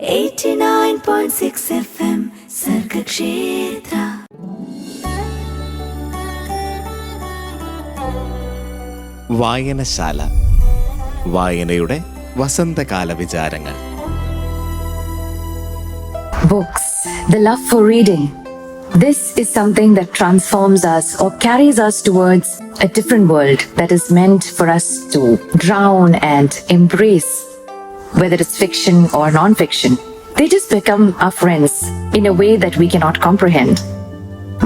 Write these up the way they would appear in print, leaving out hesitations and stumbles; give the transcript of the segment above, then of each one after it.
89.6 FM Sargakshetra. വായനശാല വായനയുടെ വസന്തകാല വിചാരങ്ങൾ. Books, the love for reading. This is something that transforms us or carries us towards a different world that is meant for us to drown and embrace. Whether it's fiction or non-fiction, they just become our friends in a way that we cannot comprehend.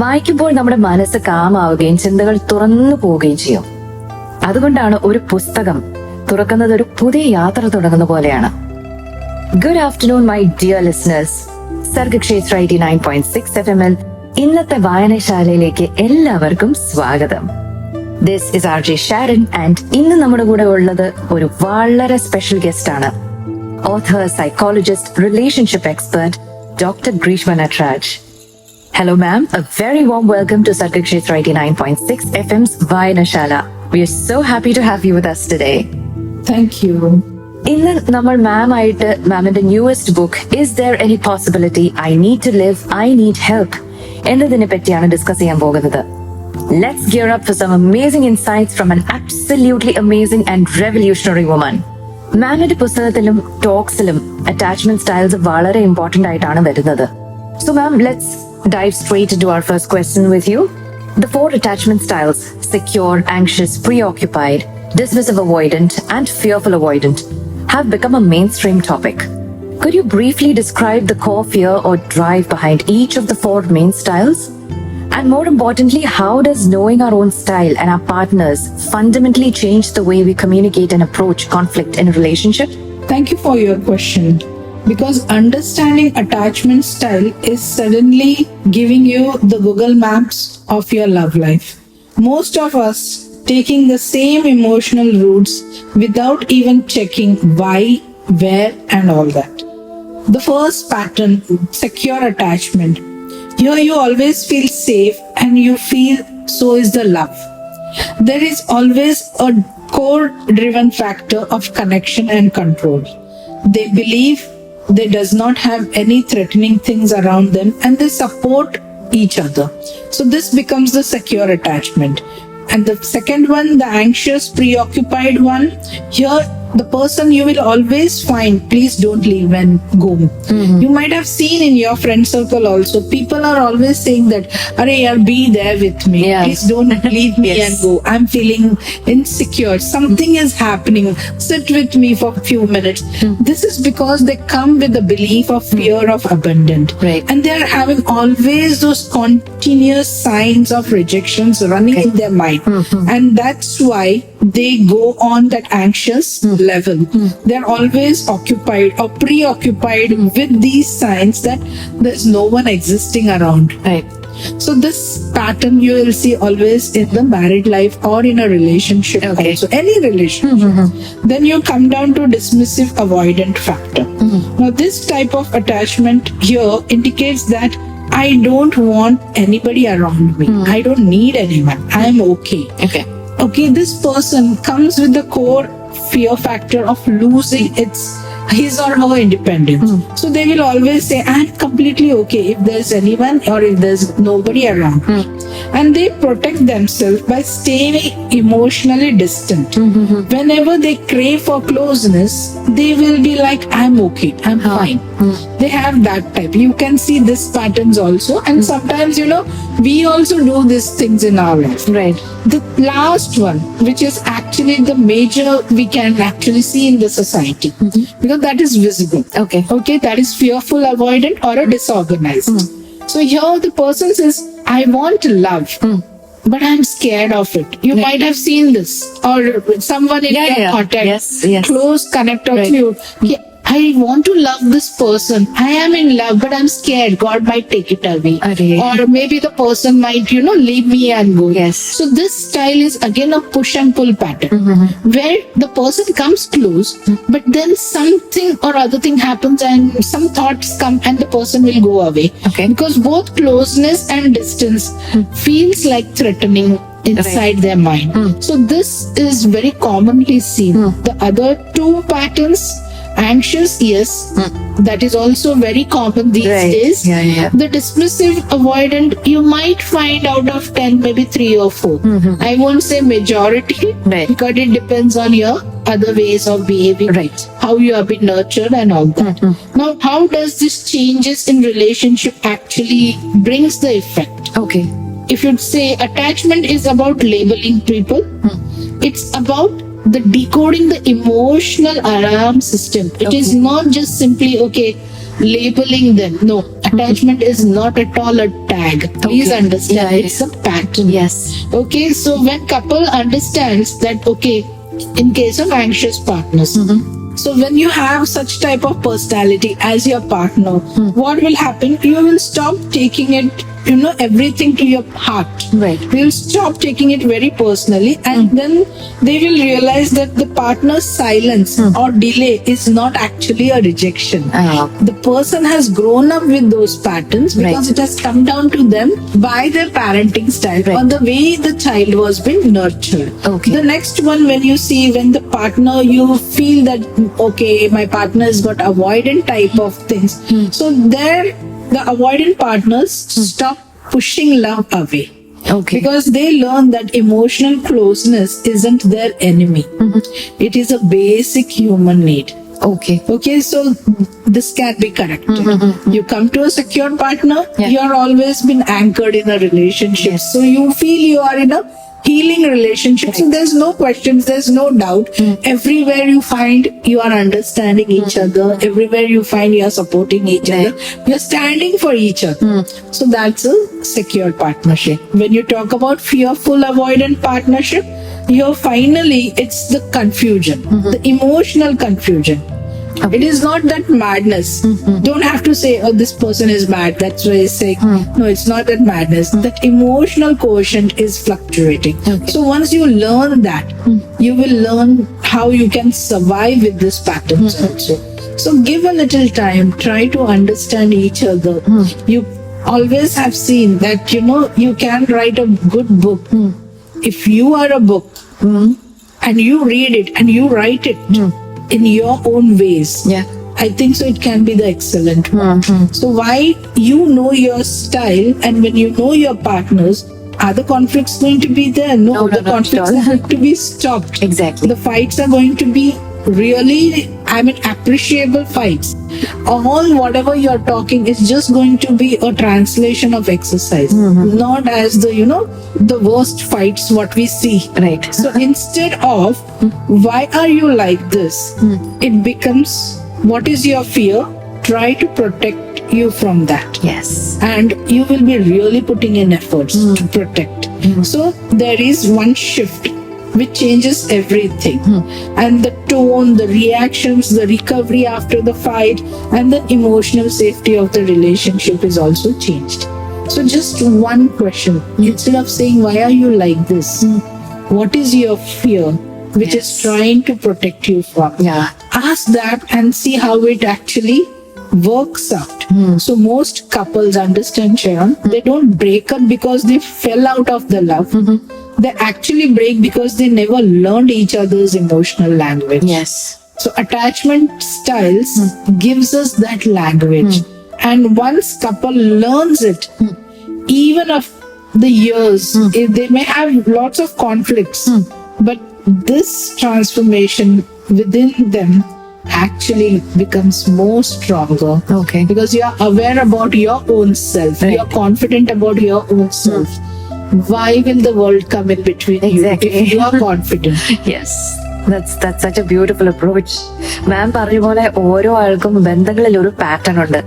വായിക്കുമ്പോൾ നമ്മുടെ മനസ്സ് കാമാവുകയും ചിന്തകൾ തുറന്നു പോവുകയും ചെയ്യും. അതുകൊണ്ടാണ് ഒരു പുസ്തകം തുറക്കുന്നത് ഒരു പുതിയ യാത്ര തുടങ്ങുന്ന പോലെയാണ്. Good afternoon my dear listeners. Sargakshetra 89.6 FM ഇന്നത്തെ വായനശാലയിലേക്ക് എല്ലാവർക്കും സ്വാഗതം. This is RJ Sharon and ഇന്ന് നമ്മുടെ കൂടെ ഉള്ളത് ഒരു വളരെ സ്പെഷ്യൽ ഗസ്റ്റ് ആണ്. Author, psychologist, relationship expert, Dr. Grishma Nataraj. Hello ma'am, a very warm welcome to Sargakshetra 89.6 FM's Vayanashala. We are so happy to have you with us today. Thank you. ഇന്ന് നമ്മൾ മാമായിട്ട് മാമിന്റെ newest book is there any possibility I need to live I need help എന്നതിനെ പറ്റിയാണ് discuss ചെയ്യാൻ പോകുന്നത്. Let's gear up for some amazing insights from an absolutely amazing and revolutionary woman. മാമിന്റെ പുസ്തകത്തിലും ടോക്സിലും അറ്റാച്ച്മെന്റ് സ്റ്റൈൽസ് വളരെ ഇമ്പോർട്ടന്റ് ആയിട്ടാണ് വരുന്നത്. So ma'am, let's dive straight into our first question with you. The 4 attachment styles, secure, anxious, preoccupied, dismissive avoidant, and fearful avoidant, have become a mainstream topic. Could you briefly describe the core fear or drive behind each of the 4 main styles? And more importantly, how does knowing our own style and our partners fundamentally change the way we communicate and approach conflict in a relationship? Thank you for your question. Because understanding attachment style is suddenly giving you the Google Maps of your love life. Most of us taking the same emotional routes without even checking why, where, and all that. The first pattern, secure attachment. Here you always feel safe and you feel so is the love. There is always a core driven factor of connection and control. They believe they does not have any threatening things around them and they support each other. So this becomes the secure attachment. And the second one, the anxious, preoccupied one, here the person you will always find, please don't leave and go. You might have seen in your friend circle also, people are always saying that, "Arey yaar, be there with me. Please don't leave me and go. I'm feeling insecure. Something is happening. Sit with me for a few minutes." This is because they come with the belief of fear of abandonment. Right. And they are having always those continuous signs of rejections running in their mind. And that's why they go on that anxious level. They're always occupied or preoccupied with these signs that there's no one existing around. Right. So this pattern you will see always in the married life or in a relationship also, any relationship. Then you come down to dismissive avoidant factor. Now this type of attachment here indicates that I don't want anybody around me. I don't need anyone. I am okay. Okay, this person comes with the core fear factor of losing his or her independence. So they will always say, I'm completely okay if there's anyone or if there's nobody around. And they protect themselves by staying emotionally distant. Whenever they crave for closeness, they will be like, I'm okay, I'm fine. They have that type. You can see these patterns also. And sometimes, we also do these things in our life. Right. The last one, which is actually the major we can actually see in the society, because that is visible. Okay, that is fearful avoidant or a disorganized. So here the person says, I want love, but I'm scared of it. You might have seen this, or someone in your contact, close connect of you. I want to love this person. I am in love, but I'm scared. God might take it away. Or maybe the person might, leave me and go. So this style is again a push and pull pattern, where the person comes close, but then something or other thing happens and some thoughts come and the person will go away. Because both closeness and distance feels like threatening inside their mind. So this is very commonly seen. The other 2 patterns Anxious, yes, that is also very common these Right. days. Yeah. The dismissive, avoidant, you might find out of 10, maybe 3 or 4. I won't say majority, Right. because it depends on your other ways of behaving, Right. how you have been nurtured and all that. Now, how does this changes in relationship actually brings the effect? Okay. If you'd say attachment is about labeling people, it's about the decoding the emotional alarm system. It is not just simply labeling them. No, attachment is not at all a tag. Please Okay. understand, Yeah. it's a pattern. Yes. Okay, so when couple understands that, in case of anxious partners, so when you have such type of personality as your partner, what will happen? You will stop taking it, everything to your heart. Right. You'll stop taking it very personally, and then they will realize that the partner's silence or delay is not actually a rejection. The person has grown up with those patterns because Right. it has come down to them by their parenting style Right. or the way the child was being nurtured. Okay. The next one, when the partner, you feel that, my partner has got avoidant type of things. So there, the avoidant partners stop pushing love away. Okay. Because they learn that emotional closeness isn't their enemy. It is a basic human need. Okay. Okay, so this can be corrected. You come to a secure partner, Yeah. you are always been anchored in a relationship. Yes. So you feel you are in a healing relationship. So there's no questions, there's no doubt. Everywhere you find you are understanding each other, everywhere you find you are supporting each other, you're standing for each other. So that's a secure partnership. When you talk about fearful avoidant partnership, it's the confusion, the emotional confusion. It is not that madness. Don't have to say, this person is mad, that's why I say. No, it's not that madness. That emotional quotient is fluctuating. Okay. So once you learn that, you will learn how you can survive with these patterns also. So give a little time, try to understand each other. You always have seen that, you can write a good book. If you are a book and you read it and you write it in your own ways, Yeah. I think so it can be the excellent one. So why you know your style, and when you know your partners, are the conflicts going to be there? No, No, the not at conflicts all. are going to be stopped. Exactly. The fights are going to be really, appreciable fights. All whatever you're talking is just going to be a translation of exercise, not as the worst fights what we see. Right. So instead of why are you like this, it becomes what is your fear? Try to protect you from that. Yes. And you will be really putting in efforts to protect. So there is one shift which changes everything. And the tone, the reactions, the recovery after the fight, and the emotional safety of the relationship is also changed. So just one question. Instead of saying, why are you like this? What is your fear which is trying to protect you from? Yeah. Ask that and see how it actually works out. So most couples, understand, Sharon, they don't break up because they fell out of the love. They actually break because they never learned each other's emotional language. Yes. So attachment styles gives us that language. And once couple learns it, even of the years, if they may have lots of conflicts, but this transformation within them actually becomes more stronger. Okay. Because you are aware about your own self. Right. You are confident about your own self. Why will the world come in between Exactly. you if you are confident? Yes. That's such a beautiful approach. മാം പറഞ്ഞ പോലെ ഓരോ ആൾക്കും ബന്ധങ്ങളിൽ ഒരു pattern ഉണ്ട്.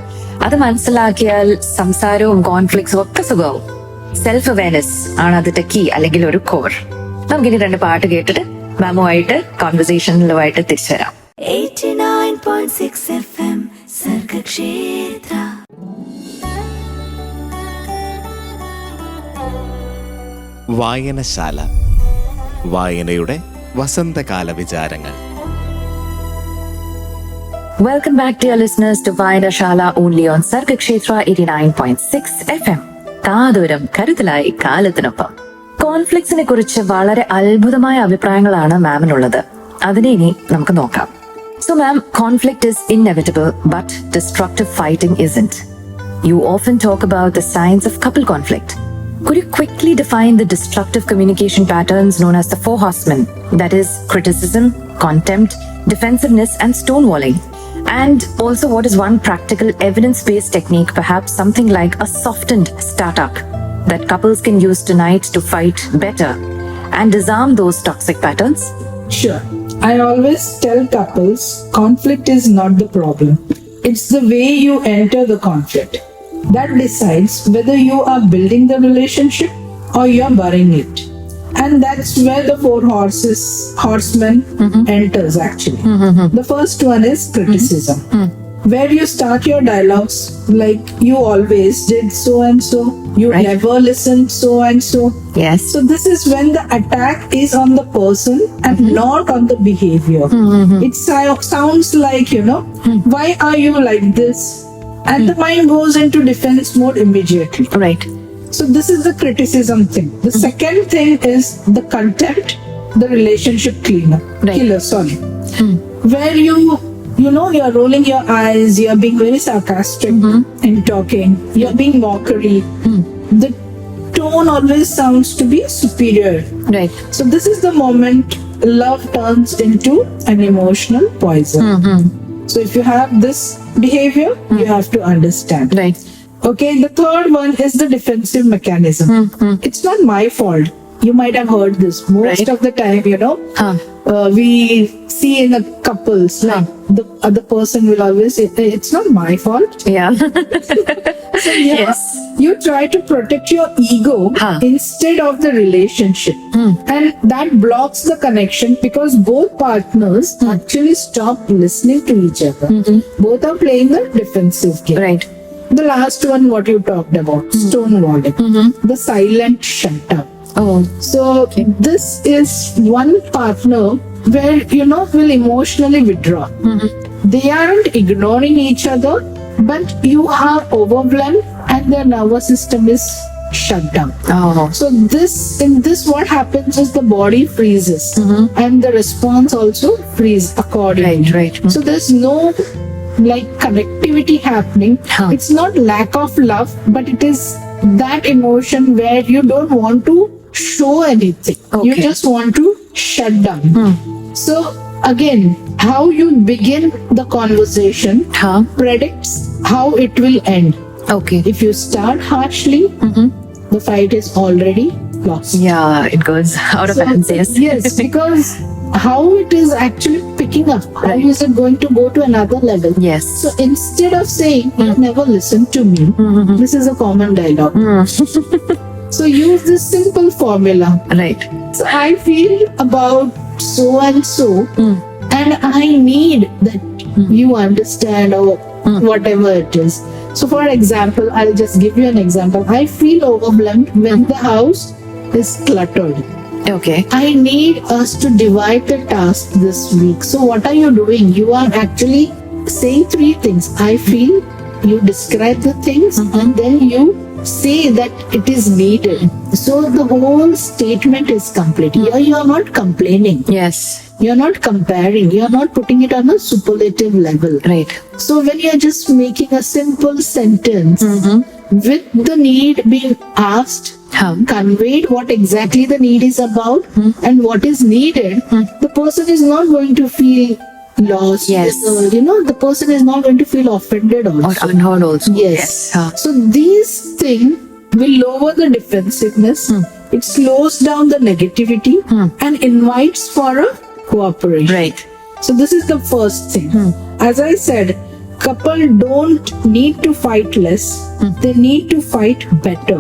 അത് മനസ്സിലാക്കിയാൽ സംസാരവും കോൺഫ്ലിക്ട്സും ഒക്കെ സുഖമാവും. സെൽഫ് അവയർനെസ് ആണ് അതിന്റെ കീ, അല്ലെങ്കിൽ ഒരു കോർ. നമുക്കിനി 2 പാട്ട് കേട്ടിട്ട് മാമുമായിട്ട് കോൺവെർസേഷനിലുമായിട്ട് തിരിച്ചു വരാം. 89.6 FM Sargakshetra. വായനശാല, വായനയുടെ വസന്തകാല വിചാരങ്ങൾ. Welcome back, dear listeners, to Vayanashala only on Sargakshetra 89.6 FM. കാതോരം കരുതലായി കാലത്തിനൊപ്പം. കോൺഫ്ലിക്ട്സിനെ കുറിച്ച് വളരെ അത്ഭുതമായ അഭിപ്രായങ്ങളാണ് മാമിനുള്ളത്. അതിനെ ഇനി നമുക്ക് നോക്കാം. So, ma'am, conflict is inevitable, but destructive fighting isn't. You often talk about the signs of couple conflict. Could you quickly define the destructive communication patterns known as the four horsemen? That is, criticism, contempt, defensiveness, and stonewalling. And also, what is one practical evidence-based technique, perhaps something like a softened startup, that couples can use tonight to fight better and disarm those toxic patterns? Sure. I always tell couples conflict is not the problem. It's the way you enter the conflict that decides whether you are building the relationship or you're burying it. And that's where the four horsemen enters actually. The first one is criticism. Where you start your dialogues like you always did so and so, you Right. never listened so and so. Yes. So this is when the attack is on the person and not on the behavior. It sounds like, why are you like this? And the mind goes into defense mode immediately. Right. So this is the criticism thing. The second thing is the contempt, the relationship Right. killer, sorry. Where you're rolling your eyes, you're being very sarcastic in talking, you're being mockery. The tone always sounds to be superior. Right. So this is the moment love turns into an emotional poison. So if you have this behavior, you have to understand. Right. Okay, the third one is the defensive mechanism. It's not my fault. You might have heard this. Most Right. of the time, we see in the couples, like the other person will always say, it's not my fault. Yeah. So Yes. you try to protect your ego instead of the relationship. And that blocks the connection because both partners actually stop listening to each other. Both are playing the defensive game. Right. The last one, what you talked about, stonewalling, the silent shutdown. Oh. So this is one partner where will emotionally withdraw. They aren't ignoring each other, but you are overwhelmed and their nervous system is shut down. Oh. So in this what happens is the body freezes and the response also freezes accordingly. Right. So there's no connectivity happening. It's not lack of love, but it is that emotion where you don't want to show anything. You Okay. just want to shut down. So again, how you begin the conversation predicts how it will end. Okay. If you start harshly, the fight is already lost. Yeah, it goes out of So, hands. Yes. yes, because how it is actually picking up, how Right. is it going to go to another level? Yes. So instead of saying, you never listen to me, this is a common dialogue. So use this simple formula. Right. So I feel about so and so, and I need that you understand or whatever it is. So for example, I'll just give you an example. I feel overwhelmed when the house is cluttered. Okay. I need us to divide the task this week. So what are you doing? You are actually saying three things. I feel, you describe the things, and then you say that it is needed. So the whole statement is complete. Here you are not complaining. Yes. You're not comparing. You're not putting it on a superlative level. Right. So when you're just making a simple sentence with the need being asked, conveyed what exactly the need is about and what is needed, the person is not going to feel lost. Yes. The person is not going to feel offended Or also. unheard also. Yes. Huh. So these things will lower the defensiveness. It slows down the negativity and invites for a cooperation. Right. So this is the first thing. As I said, couple don't need to fight less. They need to fight better.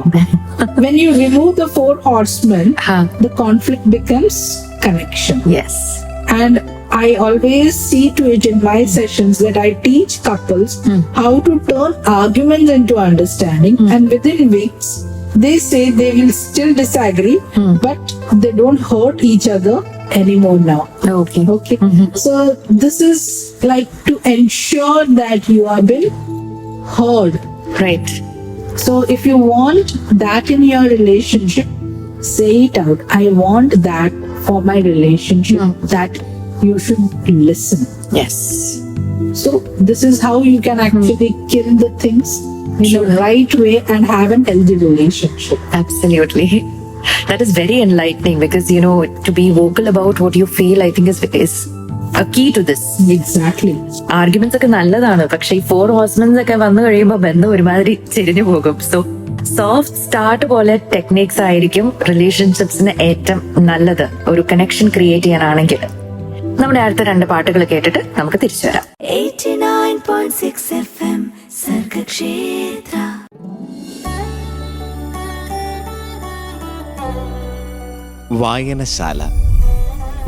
When you remove the four horsemen, the conflict becomes connection. Yes. And I always see to it in my sessions that I teach couples how to turn arguments into understanding, and within weeks they say they will still disagree, but they don't hurt each other anymore now. Okay. Okay. So this is like to ensure that you have been heard. Right. So if you want that in your relationship, say it out. I want that for my relationship, that you should listen. Yes. So this is how you can actually kill the things in a right way and have a healthy relationship. Absolutely. That is very enlightening because, to be vocal about what you feel, I think is a key to this. Exactly. Arguments ഒക്കെ നല്ലതാണ്, പക്ഷെ ഈ 4 ഹോഴ്സ്മെൻസ് ഒക്കെ വന്നു കഴിയുമ്പോൾ ബന്ധം ഒരുമാതിരി ചെരിഞ്ഞു പോകും. സോ സോഫ്റ്റ് സ്റ്റാർട്ട് പോലെ ടെക്നിക്സ് ആയിരിക്കും റിലേഷൻഷിപ്സിന് ഏറ്റവും നല്ലത് ഒരു കണക്ഷൻ ക്രിയേറ്റ് ചെയ്യാനാണെങ്കിൽ. നമ്മുടെ അടുത്ത 2 പാട്ടുകൾ കേട്ടിട്ട് നമുക്ക് തിരിച്ചു വരാം. 89.6 FM സർഗക്ഷേത്ര. വായനശാല,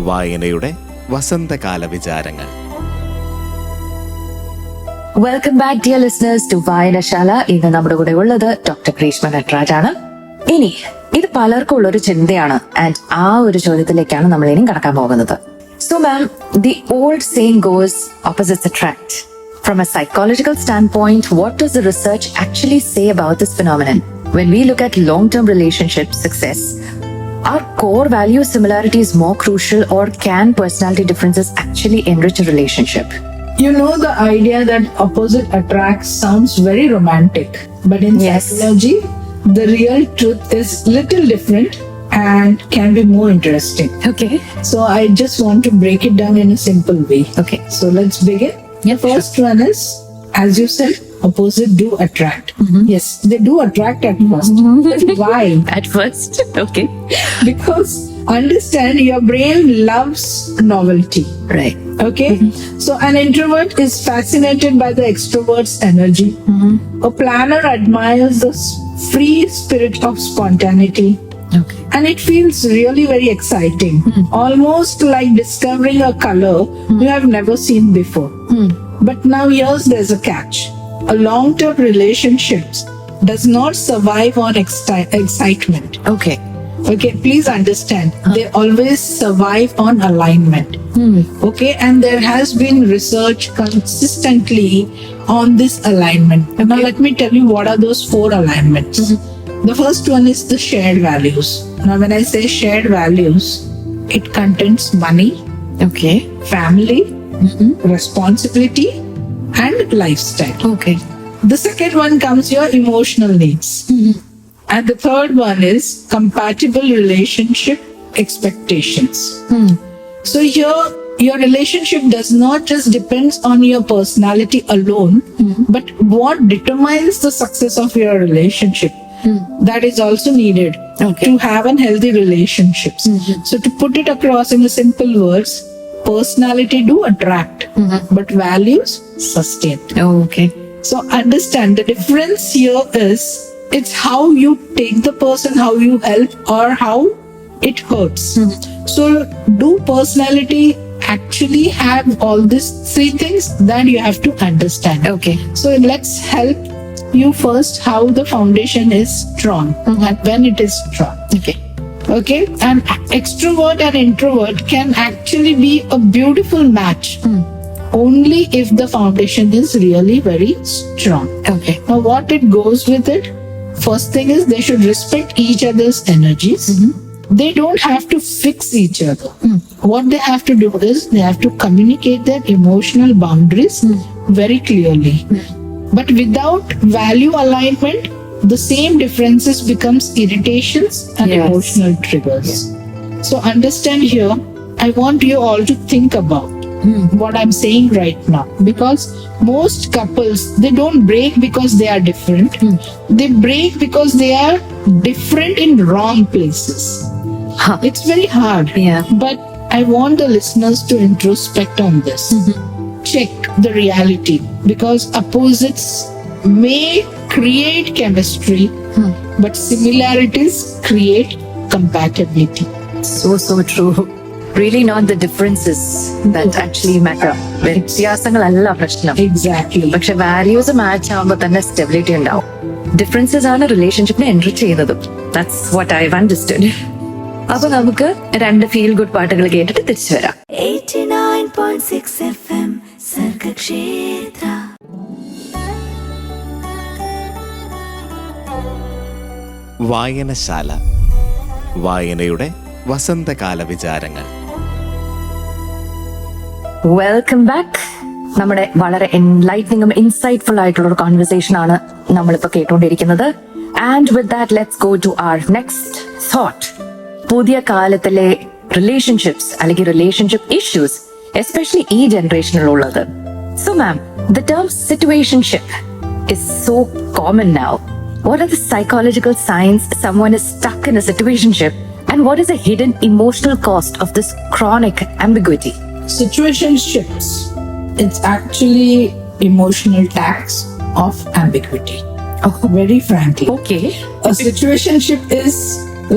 വായനയുടെ വസന്തകാല വിചാരങ്ങൾ. Welcome back dear listeners to വായനശാല. ഇന്ന് നമ്മുടെ കൂടെ ഉള്ളത് ഡോക്ടർ ഗ്രീഷ്മ നട്രാജ് ആണ്. ഇനി ഇത് പലർക്കും ഉള്ളൊരു ചിന്തയാണ്, ആൻഡ് ആ ഒരു ചോദ്യത്തിലേക്കാണ് നമ്മൾ ഇനി കടക്കാൻ പോകുന്നത്. So ma'am, the old saying goes opposites attract. From a psychological standpoint, what does the research actually say about this phenomenon? When we look at long-term relationship success, are core value similarities more crucial, or can personality differences actually enrich a relationship? You know, the idea that opposite attracts sounds very romantic, but in Yes. psychology, the real truth is little different and can be more interesting. Okay. So I just want to break it down in a simple way. Okay. So let's begin. Yeah, The first one is, as you said, opposite do attract. Yes, they do attract at first. But why? At first. Okay. Because understand, your brain loves novelty. Right. Okay, so an introvert is fascinated by the extrovert's energy. A planner admires the free spirit of spontaneity, Okay. and it feels really very exciting, almost like discovering a color you have never seen before. But now there's a catch. A long-term relationships does not survive on excitement. Okay. Okay, please understand, they always survive on alignment. Okay, and there has been research consistently on this alignment. Now let me tell you what are those 4 alignments. The first one is the shared values. Now when I say shared values, it contains money, Okay. family, responsibility, and lifestyle. Okay. The second one comes your emotional needs. And the third one is compatible relationship expectations. So here, your relationship does not just depends on your personality alone, but what determines the success of your relationship. That is also needed to have an healthy relationships. So to put it across in a simple words, personality do attract, but values sustain. Okay. So understand the difference here is it's how you take the person, how you help, or how it hurts. So do personality actually have all these 3 things? That you have to understand. Okay. So let's help you first how the foundation is strong and when it is strong. Okay. Okay, and extrovert and introvert can actually be a beautiful match only if the foundation is really very strong. Okay. Now, what it goes with it? First thing is they should respect each other's energies. They don't have to fix each other. What they have to do is they have to communicate their emotional boundaries very clearly. But without value alignment, the same differences becomes irritations and Yes. emotional triggers. So understand here, I want you all to think about what I'm saying right now, because most couples, they don't break because they are different. They break because they are different in wrong places. Huh. It's very hard. Yeah. But I want the listeners to introspect on this. Check the reality, because opposites may create chemistry, but similarities create compatibility. So true. Really not the differences that actually matter. വ്യത്യാസങ്ങളല്ല പ്രശ്നം. Exactly. പക്ഷെ values match ആവുമ്പോൾ തന്നെ stability ഉണ്ടാവും. Differences ആണ് റിലേഷൻഷിപ്പിനെ enrich ചെയ്യുന്നത്. That's what I understood. അപ്പൊ നമുക്ക് 2 feel good പാട്ടുകൾ കേട്ടിട്ട് തിരിച്ചു വരാം. 89.6 FM സർഗക്ഷേത്ര. വായനശാല, വായനയുടെ വസന്തകാല വിചാരങ്ങൾ. Welcome back. നമ്മുടെ വളരെ എൻലൈറ്റനിങ്ങും ഇൻസൈറ്റ്ഫുൾ ആയിട്ടുള്ള ഒരു കോൺവെർസേഷൻ ആണ് നമ്മളിപ്പോൾ കേട്ടുകൊണ്ടിരിക്കുന്നത്. And with that let's go to our next thought. പുതിയ കാലത്തിലെ റിലേഷൻഷിപ്സ് അല്ലെങ്കിൽ റിലേഷൻഷിപ്പ് ഇഷ്യൂസ് എസ്പെഷ്യലി ഈ ജനറേഷനിലുള്ളത്. So ma'am, the term situationship is so common now. What are the psychological signs someone is stuck in a situationship, and what is the hidden emotional cost of this chronic ambiguity? Situationships, it's actually emotional tax of ambiguity. Oh, Very frankly. okay. A situationship is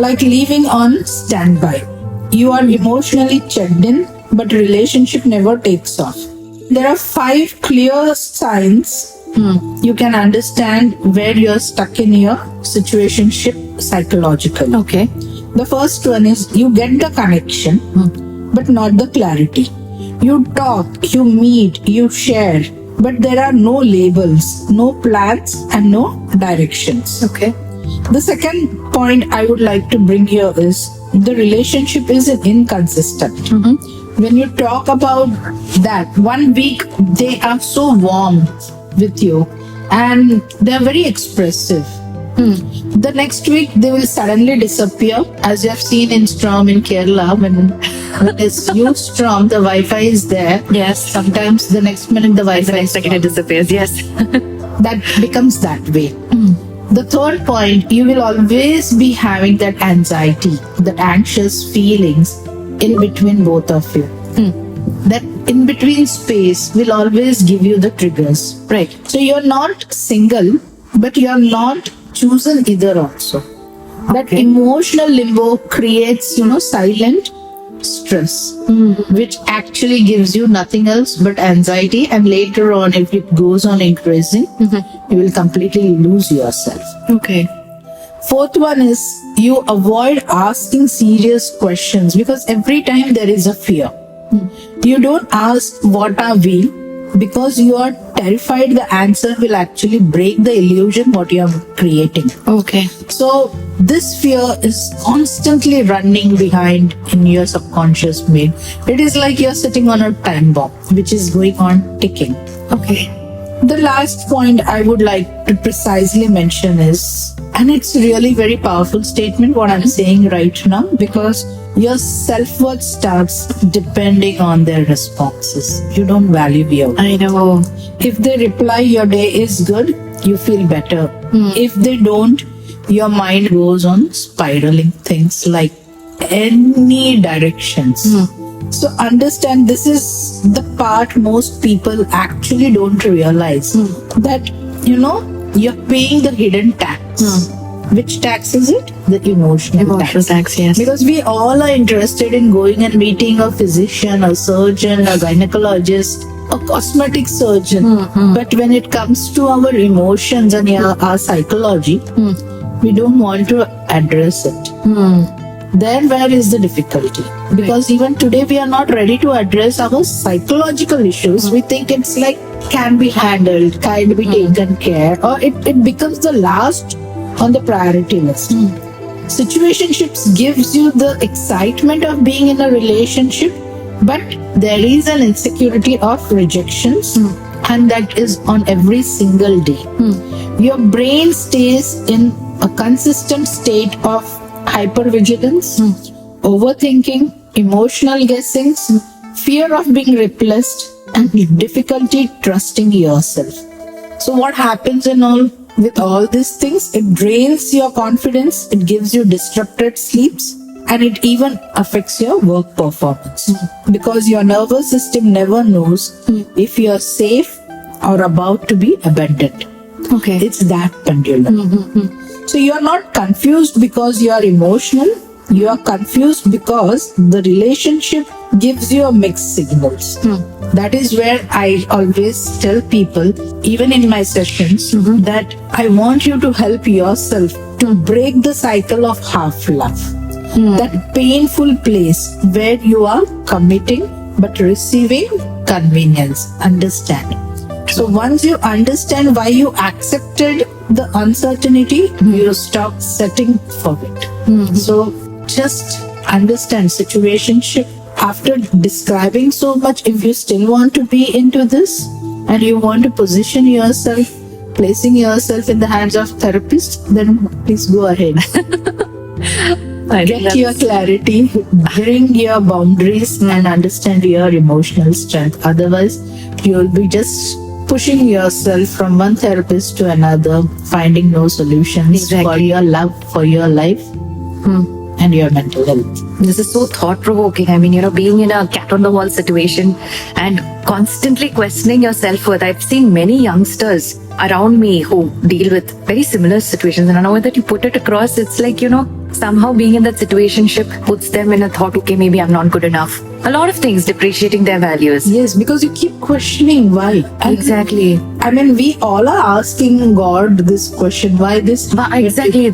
like living on standby. You are emotionally checked in, but relationship never takes off. There are 5 clear signs you can understand where you're stuck in your situationship psychologically. Okay. The first one is you get the connection, but not the clarity. You talk, you meet, you share, but there are no labels, no plans, and no directions. Okay. The second point I would like to bring here is the relationship is inconsistent. When you talk about that, 1 week they are so warm with you and they are very expressive. The next week they will suddenly disappear, as you have seen in Storm in Kerala. When it's huge storm, the Wi-Fi is there. Yes. Sometimes the next minute the Wi-Fi The second it disappears. Yes. that becomes that way. The third point, you will always be having that anxiety, that anxious feelings in between both of you. That in between space will always give you the triggers. Right. So you're not single, but you're not chosen either also. That Okay. emotional limbo creates, silent stress, which actually gives you nothing else but anxiety. And later on, if it goes on increasing, you will completely lose yourself. Okay. Fourth one is you avoid asking serious questions because every time there is a fear. You don't ask what are we because you are terrified the answer will actually break the illusion what you are creating. Okay. So this fear is constantly running behind in your subconscious mind. It is like you're sitting on a time bomb which is going on ticking. Okay. The last point I would like to precisely mention is, and it's really very powerful statement what I'm saying right now, because your self-worth starts depending on their responses. You don't value your I know. If they reply your day is good, you feel better. If they don't, your mind goes on spiraling things like any directions. So understand this is the part most people actually don't realize, that you're paying the hidden tax. Which tax is it? The emotional Emotional tax, yes. Because we all are interested in going and meeting a physician, a surgeon, a gynecologist, a cosmetic surgeon. But when it comes to our emotions and our psychology, we don't want to address it. Then where is the difficulty? Because even today we are not ready to address our psychological issues. We think it's like can be handled, can be taken care, or it becomes the last on the priority list. Situationships gives you the excitement of being in a relationship, but there is an insecurity of rejections, and that is on every single day. Your brain stays in a consistent state of hypervigilance, overthinking, emotional guessings, fear of being replaced, and difficulty trusting yourself. So what happens with all these things? It drains your confidence, it gives you disrupted sleeps, and it even affects your work performance. Because your nervous system never knows if you're safe or about to be abandoned. Okay. It's that pendulum. So you're not confused because you are emotional. You are confused because the relationship gives you a mixed signals. That is where I always tell people, even in my sessions, that I want you to help yourself to break the cycle of half love. That painful place where you are committing but receiving convenience. Understand? So once you understand why you accepted the uncertainty, you stop setting for it. So just understand situationship after describing so much, if you still want to be into this and you want to position yourself, placing yourself in the hands of therapist, then please go ahead. Get your clarity, bring your boundaries, and understand your emotional strength. Otherwise, you'll be just pushing yourself from one therapist to another, finding no solutions for your love, for your life, and your mental health. This is so thought-provoking. I mean, being in a cat-on-the-wall situation and constantly questioning your self-worth. I've seen many youngsters around me who deal with very similar situations. And now that you put it across, it's like, somehow being in that situationship puts them in a thought, okay, maybe I'm not good enough. A lot of things, depreciating their values. Yes, because you keep questioning why. Exactly. I mean, we all are asking God this question, why this? Exactly.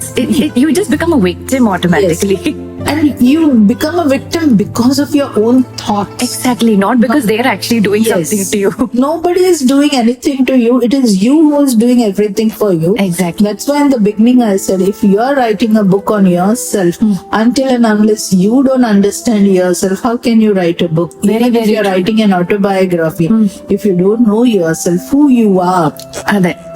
You just become a victim automatically. Yes. And you become a victim because of your own thoughts. Exactly. Not because they're actually doing something to you. Nobody is doing anything to you. It is you who is doing everything for you. Exactly. That's why in the beginning I said, if you are writing a book on yourself, until and unless you don't understand yourself, how can you write a book? Even if you're writing an autobiography, if you don't know yourself, who you are,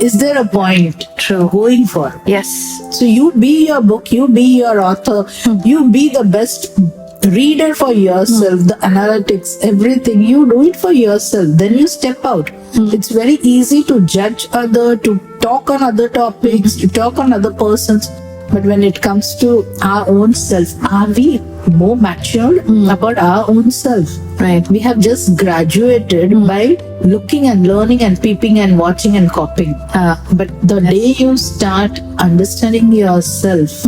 is there a point going for? Yes. So you be your book, you be your author, you be the best reader for yourself, the analytics, everything. You do it for yourself. Then you step out. It's very easy to judge to talk on other topics, to talk on other persons. But when it comes to our own self, are we more matured about our own self? Right. We have just graduated by looking and learning and peeping and watching and copying. But the day you start understanding yourself,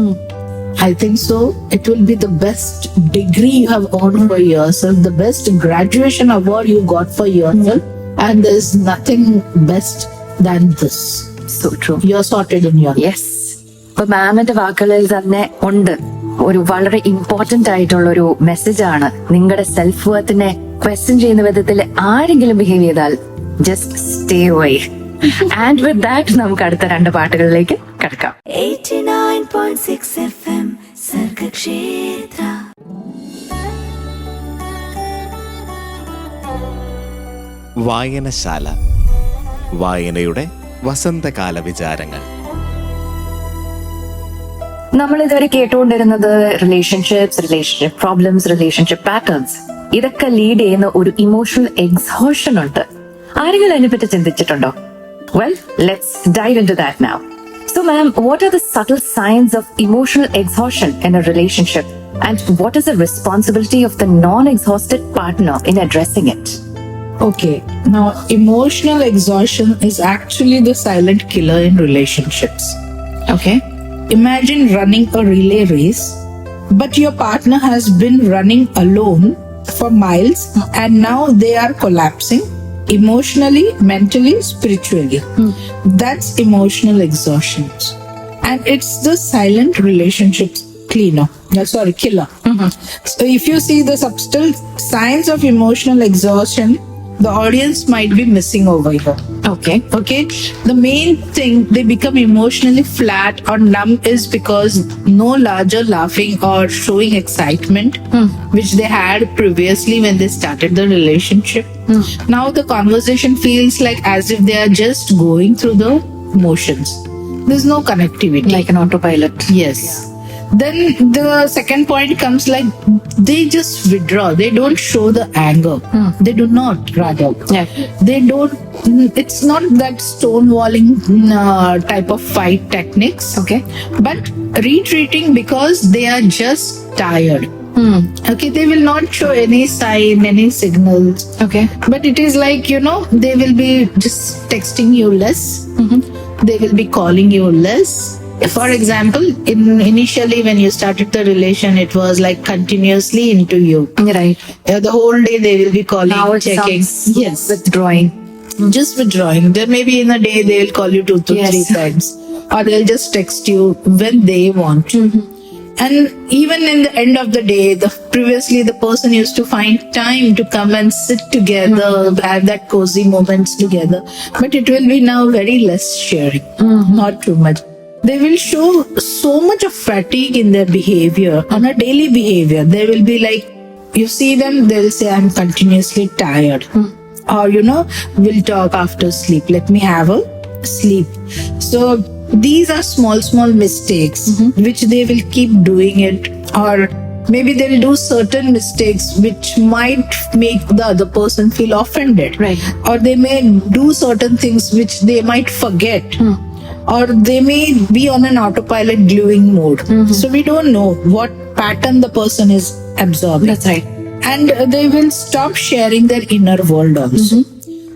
I think so, it will be the best degree you have earned for yourself, the best graduation award you got for yourself, and there's nothing best than this. So true. You're sorted in your life. Yes. ഇപ്പൊ മാമിന്റെ വാക്കുകളിൽ തന്നെ ഉണ്ട് ഒരു വളരെ important ആയിട്ടുള്ള ഒരു മെസ്സേജാണ്. നിങ്ങളുടെ സെൽഫ് വർത്തിനെ ക്വസ്റ്റ്യൻ ചെയ്യുന്ന വിധത്തിൽ ആരെങ്കിലും ബിഹേവ് ചെയ്താൽ just stay away. And with that നമുക്ക് അടുത്ത രണ്ട് പാട്ടുകളിലേക്ക് കടക്കാം. 89.6 FM സർഗക്ഷേത്ര. വായനശാല, വായനയുടെ വസന്തകാല വിചാരങ്ങൾ. നമ്മൾ ഇതുവരെ കേട്ടുകൊണ്ടിരുന്നത് റിലേഷൻഷിപ്പ് പ്രോബ്ലംസ്, റിലേഷൻഷിപ്പ് പാറ്റേൺസ്, ഇതൊക്കെ ലീഡ് ചെയ്യുന്ന ഒരു ഇമോഷണൽ എക്സോഷൻ ഉണ്ട്. ആരെങ്കിലും അതിനെപ്പറ്റി ചിന്തിച്ചിട്ടുണ്ടോ? Well, let's dive into that now. So ma'am, what are the subtle signs of emotional exhaustion in a relationship, and what is the responsibility of the non-exhausted partner in addressing it? Okay, now emotional exhaustion is actually the silent killer in relationships. Okay. Imagine running a relay race, but your partner has been running alone for miles and now they are collapsing emotionally, mentally, spiritually. That's emotional exhaustion. And it's the silent relationship killer. So if you see the subtle signs of emotional exhaustion, the audience might be missing over here. Okay. The main thing, they become emotionally flat or numb is because no larger laughing or showing excitement which they had previously when they started the relationship. Now the conversation feels like as if they are just going through the motions. There's no connectivity. Like an autopilot. Yes. Then the second point comes like they just withdraw. They don't show the anger. They do not, rather. Yeah. They don't. It's not that stonewalling type of fight techniques. Okay. But retreating because they are just tired. Okay, they will not show any sign, any signals. Okay. But it is like, they will be just texting you less. They will be calling you less. For example, initially when you started the relation, it was like continuously into you. Right. The whole day they will be calling, Now it checking. sounds Yes. withdrawing. Just withdrawing. Then maybe in a day they will call you 2 to 3 times. Or they'll just text you when they want. And even in the end of the day, previously the person used to find time to come and sit together, have that cozy moments together. But it will be now very less sharing, not too much. They will show so much of fatigue in their behavior, on a daily behavior. They will be like you see them, they'll say, I'm continuously tired. Or, we'll talk after sleep. Let me have a sleep. So these are small mistakes which they will keep doing it. Or maybe they'll do certain mistakes which might make the other person feel offended. Right. Or they may do certain things which they might forget. Or they may be on an autopilot gluing mode. So we don't know what pattern the person is absorbing. That's right. And they will stop sharing their inner world also.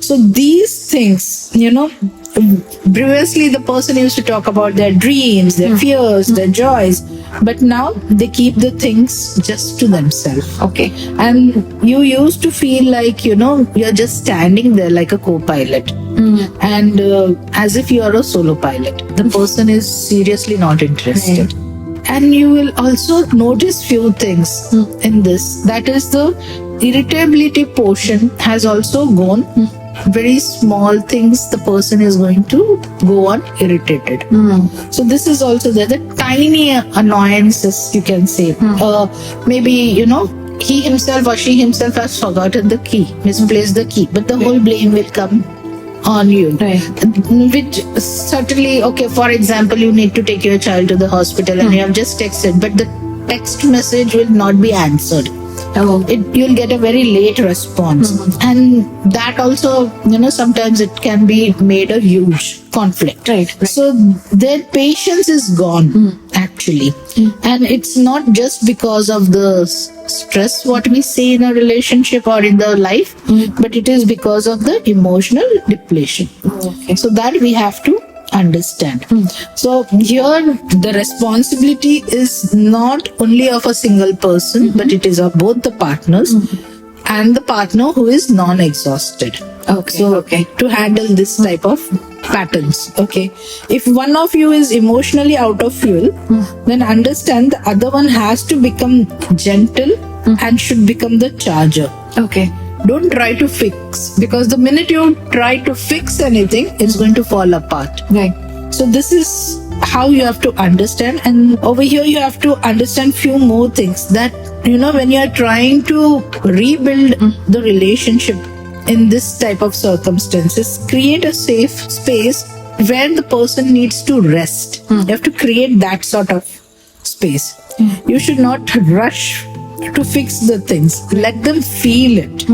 So these things, previously the person used to talk about their dreams, their fears, their joys, but now they keep the things just to themselves. Okay. And you used to feel like, you're just standing there like a co-pilot. And as if you're a solo pilot. The person is seriously not interested. And you will also notice few things in this. That is, the irritability portion has also gone. Very small things the person is going to go on irritated. So this is also there. The tiny annoyances, you can say. Maybe, he himself or she himself has forgotten the key, misplaced the key, but the whole blame will come on you. Right. Which certainly, okay, for example, you need to take your child to the hospital and you have just texted, but the text message will not be answered. You'll get a very late response. And that also, sometimes it can be made a huge conflict. Right. So their patience is gone, actually. And it's not just because of the stress what we see in a relationship or in the life, but it is because of the emotional depletion. Okay. So that we have to understand. So here the responsibility is not only of a single person, but it is of both the partners and the partner who is non-exhausted. Okay. So to handle this type of patterns. Okay. If one of you is emotionally out of fuel, then understand the other one has to become gentle and should become the charger. Okay. Don't try to fix, because the minute you try to fix anything, it's going to fall apart. Right. So this is how you have to understand. And over here you have to understand few more things, that when you are trying to rebuild the relationship in this type of circumstances, create a safe space where the person needs to rest. You have to create that sort of space. You should not rush to fix the things. Let them feel it.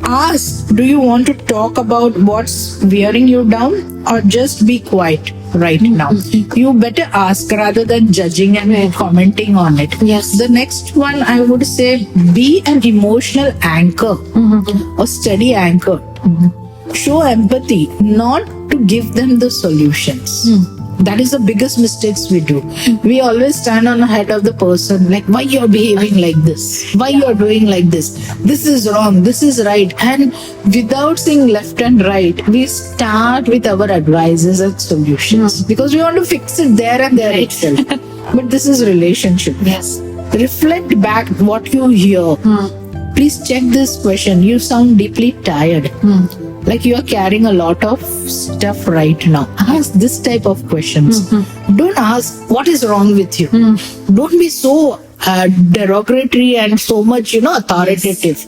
Ask, do you want to talk about what's wearing you down, or just be quiet right now? You better ask rather than judging and commenting on it. Yes. The next one, I would say, be an emotional anchor, a steady anchor. Show empathy, not to give them the solutions. That is the biggest mistakes we do. We always stand on the head of the person, like, why you're behaving like this? Why you're doing like this? This is wrong, this is right. And without seeing left and right, we start with our advices and solutions, because we want to fix it there and there itself. But this is relationship. Yes. Reflect back what you hear. Please check this question. You sound deeply tired. Like you are carrying a lot of stuff right now. Ask this type of questions. Don't ask what is wrong with you. Don't be so derogatory and so much, authoritative.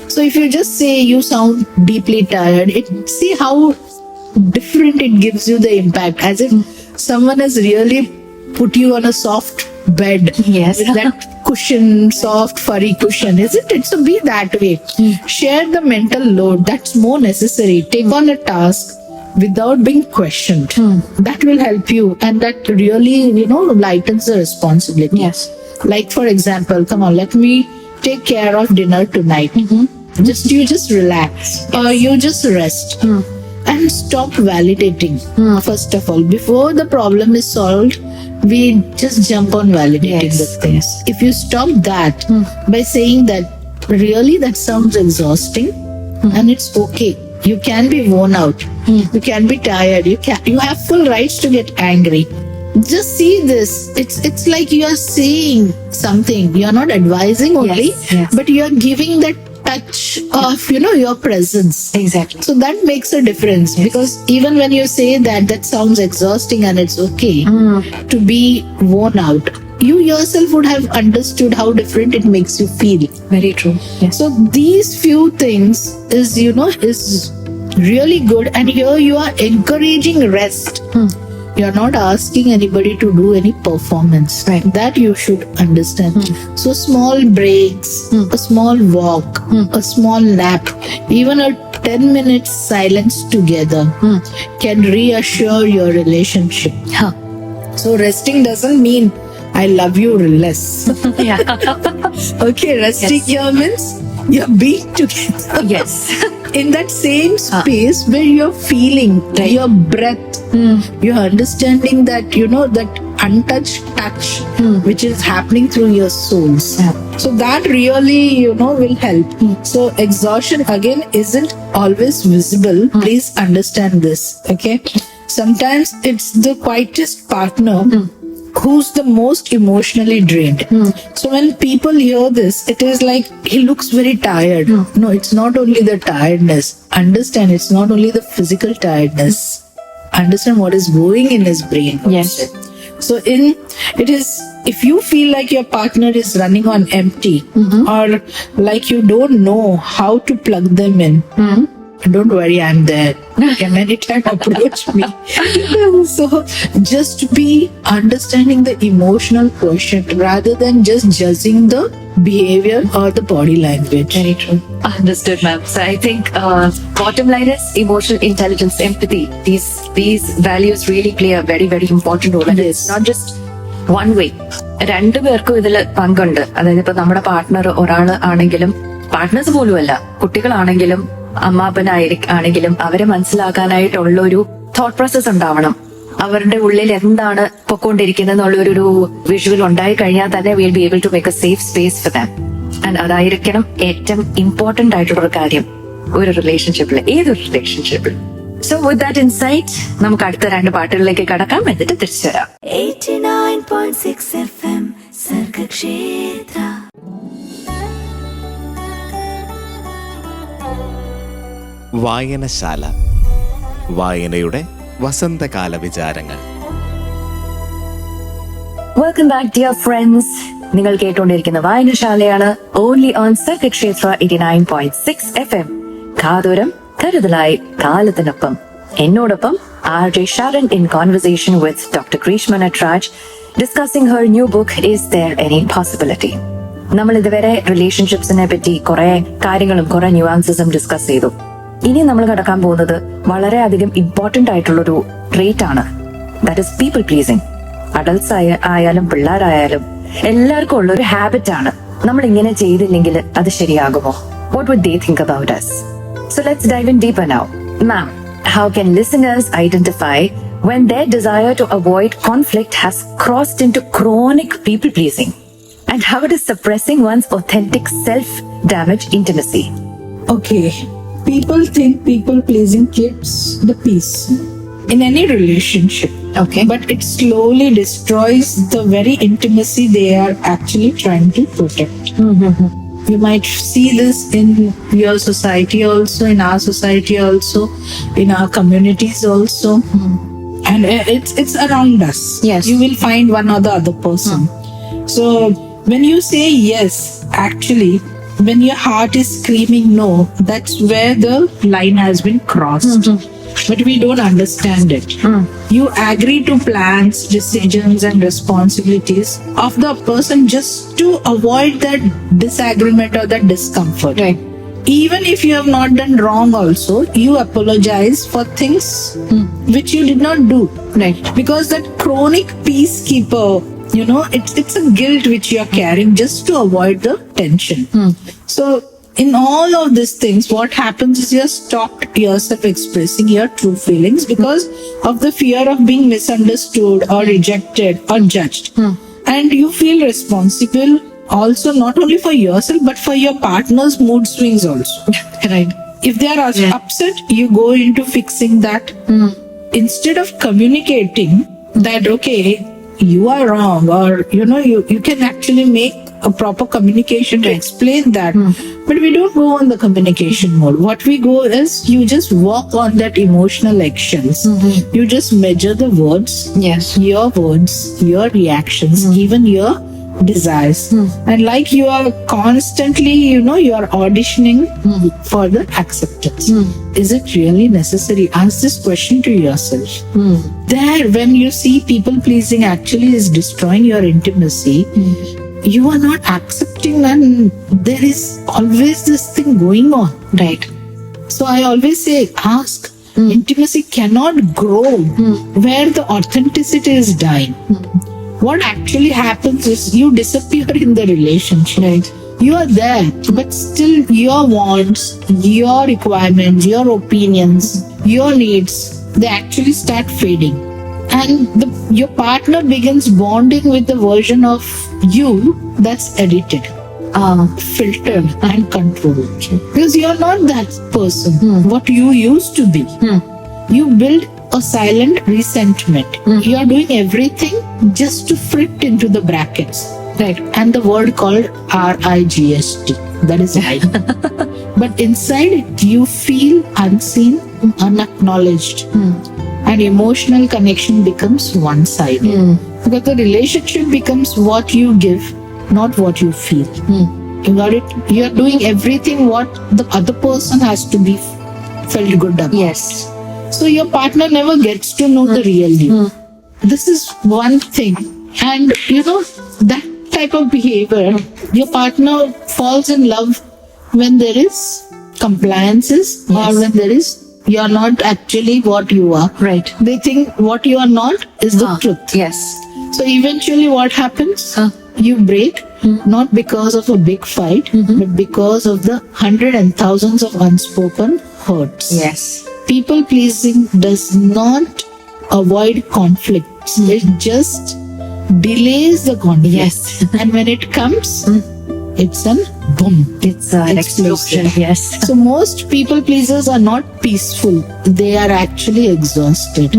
So if you just say you sound deeply tired, see how different it gives you the impact, as if someone has really put you on a soft bed. Yes. With that cushion, soft furry cushion, isn't it? So be that way. Share the mental load. That's more necessary. Take on a task without being questioned. That will help you, and that really, lightens the responsibility. Yes. Like, for example, come on, let me take care of dinner tonight. You just relax, or you just rest. And stop validating. First of all, before the problem is solved, we just jump on validating the things. If you stop that by saying that really that sounds exhausting, and it's okay. You can be worn out. You can be tired. You have full rights to get angry. Just see this. It's like you are saying something. You are not advising only, but you are giving that touch of your presence. Exactly. So that makes a difference, because even when you say that sounds exhausting and it's okay to be worn out, you yourself would have understood how different it makes you feel. Very true. Yes. So these few things is really good, and here you are encouraging rest. You're not asking anybody to do any performance. Right. That you should understand. So small breaks, a small walk, a small nap, even a 10 minutes silence together can reassure your relationship. Huh. So resting doesn't mean I love you less. Yeah. Okay, resting Yes. here means you're being together. Yes. In that same space where you're feeling Right. your breath, you're understanding that, that untouched touch which is happening through your souls. Yeah. So that really, will help. So exhaustion again isn't always visible. Please understand this. Okay. Sometimes it's the quietest partner who's the most emotionally drained. So when people hear this, it is like he looks very tired. No, it's not only the tiredness. Understand, it's not only the physical tiredness. Understand what is going in his brain. Yes. So it is, if you feel like your partner is running on empty or like you don't know how to plug them in, don't worry, I'm there. You can anytime approach me. So just be understanding the emotional quotient rather than just judging the behavior or the body language. Very true. Understood, ma'am. So I think bottom line is emotional intelligence, empathy. These values really play a very, very important role. And it's not just one way. രണ്ടുപേർക്കും ഇതിൽ പങ്കുണ്ട്. അതായത് ഇപ്പൊ നമ്മുടെ partner ഒരാള് ആണെങ്കിലും partners പോലുമല്ല, കുട്ടികളാണെങ്കിലും അമ്മാപ്പനാണെങ്കിലും അവരെ മനസ്സിലാക്കാനായിട്ടുള്ള ഒരു തോട്ട് പ്രോസസ് ഉണ്ടാവണം. അവരുടെ ഉള്ളിൽ എന്താണ് പൊക്കോണ്ടിരിക്കുന്നത് എന്നുള്ളൊരു വിഷ്വൽ ഉണ്ടായി കഴിഞ്ഞാൽ തന്നെ will be able to make a safe space for them. And അതായിരിക്കണം ഏറ്റവും ഇമ്പോർട്ടന്റ് ആയിട്ടുള്ള ഒരു കാര്യം ഒരു റിലേഷൻഷിപ്പിൽ, ഏതൊരു റിലേഷൻഷിപ്പിൽ. സോ വിത്ത് ദാറ്റ് ഇൻസൈറ്റ് നമുക്ക് അടുത്ത 2 പാട്ടുകളിലേക്ക് കടക്കാം, എന്നിട്ട് തിരിച്ചു വരാം. 89.6 FM സർഗക്ഷേത്ര. വായനശാല, വായനയുടെ വസന്തകാല വിചാരങ്ങൾ. Welcome back dear friends. നിങ്ങൾ കേട്ടുകൊണ്ടിരിക്കുന്ന വായനശാലയാണ്, ഓൺലി ഓൺ സർഗക്ഷേത്ര 89.6 FM. കാതോരം കരുതലായി കാലത്തിനൊപ്പം. എന്നോടൊപ്പം RJ Sharon in conversation with Dr. Grishma Natraj, discussing her new book, Is There Any Possibility? നമ്മൾ ഇതുവരെ റിലേഷൻഷിപ്സിനെ പറ്റി കുറെ കാര്യങ്ങളും കുറെ ന്യൂആൻസസും ഡിസ്കസ് ചെയ്തു. ഇനി നമ്മൾ കടക്കാൻ പോകുന്നത് വളരെയധികം ഇമ്പോർട്ടന്റ് ആയിട്ടുള്ളൊരു ട്രേറ്റ് ആണ്. That is people pleasing. Adults ആയാലും പിള്ളേരായാലും എല്ലാവർക്കും ഉള്ള ഒരു ഹാബിറ്റ് ആണ്. നമ്മൾ ഇങ്ങനെ ചെയ്തില്ലെങ്കിൽ അത് ശരിയാകുമോ? What would they think about us? So let's dive in deeper now. Ma'am, how can listeners identify when their desire to avoid conflict has crossed into chronic people pleasing? And how does suppressing one's authentic self damage intimacy? Okay. People think people pleasing keeps the peace in any relationship. Okay. But it slowly destroys the very intimacy they are actually trying to protect. You might see this in your society also, in our society also, in our communities also. And it's around us. Yes. You will find one or the other person. So when you say yes, actually, when your heart is screaming no, that's where the line has been crossed. But we don't understand it. You agree to plans, decisions, and responsibilities of the person just to avoid that disagreement or that discomfort. Right. Even if you have not done wrong also, you apologize for things which you did not do. Right. Because that chronic peacekeeper, it's a guilt which you are carrying just to avoid the tension. So in all of these things, what happens is you stop yourself expressing your true feelings because of the fear of being misunderstood or rejected or judged. And you feel responsible also not only for yourself but for your partner's mood swings also. Right. If they are upset, you go into fixing that. Instead of communicating that, okay, you are wrong, or you can actually make a proper communication to explain that. But we don't go on the communication mode. What we go is you just walk on that emotional actions. You just measure the words, Yes. your words, your reactions, even your desires. And like you are constantly, you are auditioning for the acceptance. Is it really necessary? Ask this question to yourself. There, when you see people pleasing actually is destroying your intimacy, you are not accepting, and there is always this thing going on. Right. So I always say, ask. Intimacy cannot grow where the authenticity is dying. What actually happens is you disappear in the relationship. Right. You are there, but still your wants, your requirements, your opinions, your needs, they actually start fading. And your partner begins bonding with the version of you that's edited, filtered, and controlled. Because you're not that person, what you used to be. You build a silent resentment. You are doing everything just to fit into the brackets. Right. And the word called RIGST. That is right. But inside it, you feel unseen, unacknowledged. And emotional connection becomes one-sided. Because the relationship becomes what you give, not what you feel. You got it? You are doing everything what the other person has to be felt good about. Yes. So your partner never gets to know the real you. This is one thing. And that type of behavior, your partner falls in love when there is compliances or when there is, you're not actually what you are. Right. They think what you are not is the truth. Yes. So eventually what happens? You break, not because of a big fight, but because of the hundred and thousands of unspoken hurts. Yes. People pleasing does not avoid conflicts. It just delays the conflict. Yes. And when it comes, it's an boom. It's an explosion. Yes. So most people pleasers are not peaceful. They are actually exhausted.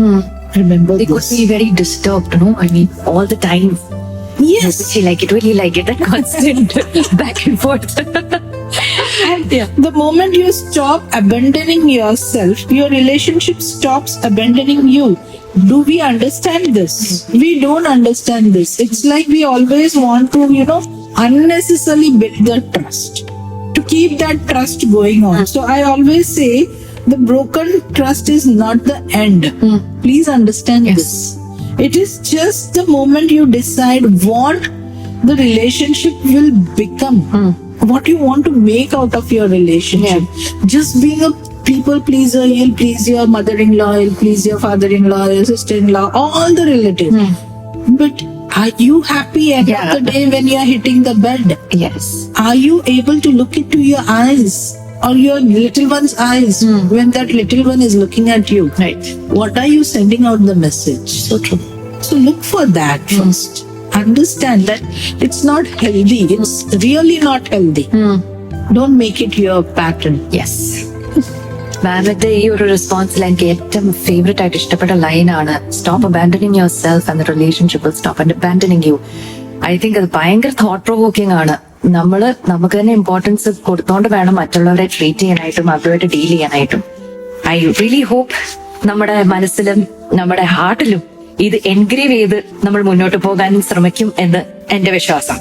Remember They could this. be very disturbed, no? I mean, all the time. Yes. She like it, really like it, that constant back and forth. And the moment you stop abandoning yourself, your relationship stops abandoning you. Do we understand this? We don't understand this. It's like we always want to, unnecessarily build the trust to keep that trust going on. So I always say the broken trust is not the end. Please understand this. It is just the moment you decide what the relationship will become, what you want to make out of your relationship. Just being a people pleaser, you'll please your mother-in-law, you'll please your father-in-law, your sister-in-law, all the relatives. But are you happy at the end of the day when you are hitting the bed? Yes. Are you able to look into your eyes or your little one's eyes when that little one is looking at you? Right. What are you sending out the message? So true. So look for that first. Understand that it's not healthy. It's really not healthy. Don't make it your pattern. Yes. മാമിന്റെ ഈ ഒരു റെസ്പോൺസിൽ എനിക്ക് ഏറ്റവും favourite ആയിട്ട് ഇഷ്ടപ്പെട്ട ലൈനാണ് stop abandoning yourself and relationship stop abandoning you. I think അത് ഭയങ്കര തോട്ട് പ്രൊവോക്കിംഗ് ആണ്. നമുക്ക് തന്നെ ഇമ്പോർട്ടൻസ് കൊടുത്തോണ്ട് വേണം മറ്റുള്ളവരെ ട്രീറ്റ് ചെയ്യാനായിട്ടും അവരുമായിട്ട് ഡീൽ ചെയ്യാനായിട്ടും. ഐ റിയലി ഹോപ്പ് നമ്മുടെ മനസ്സിലും നമ്മുടെ ഹാർട്ടിലും ഇത് എൻഗ്രേവ് ചെയ്ത് നമ്മൾ മുന്നോട്ട് പോകാൻ ശ്രമിക്കും എന്ന് എന്റെ വിശ്വാസം.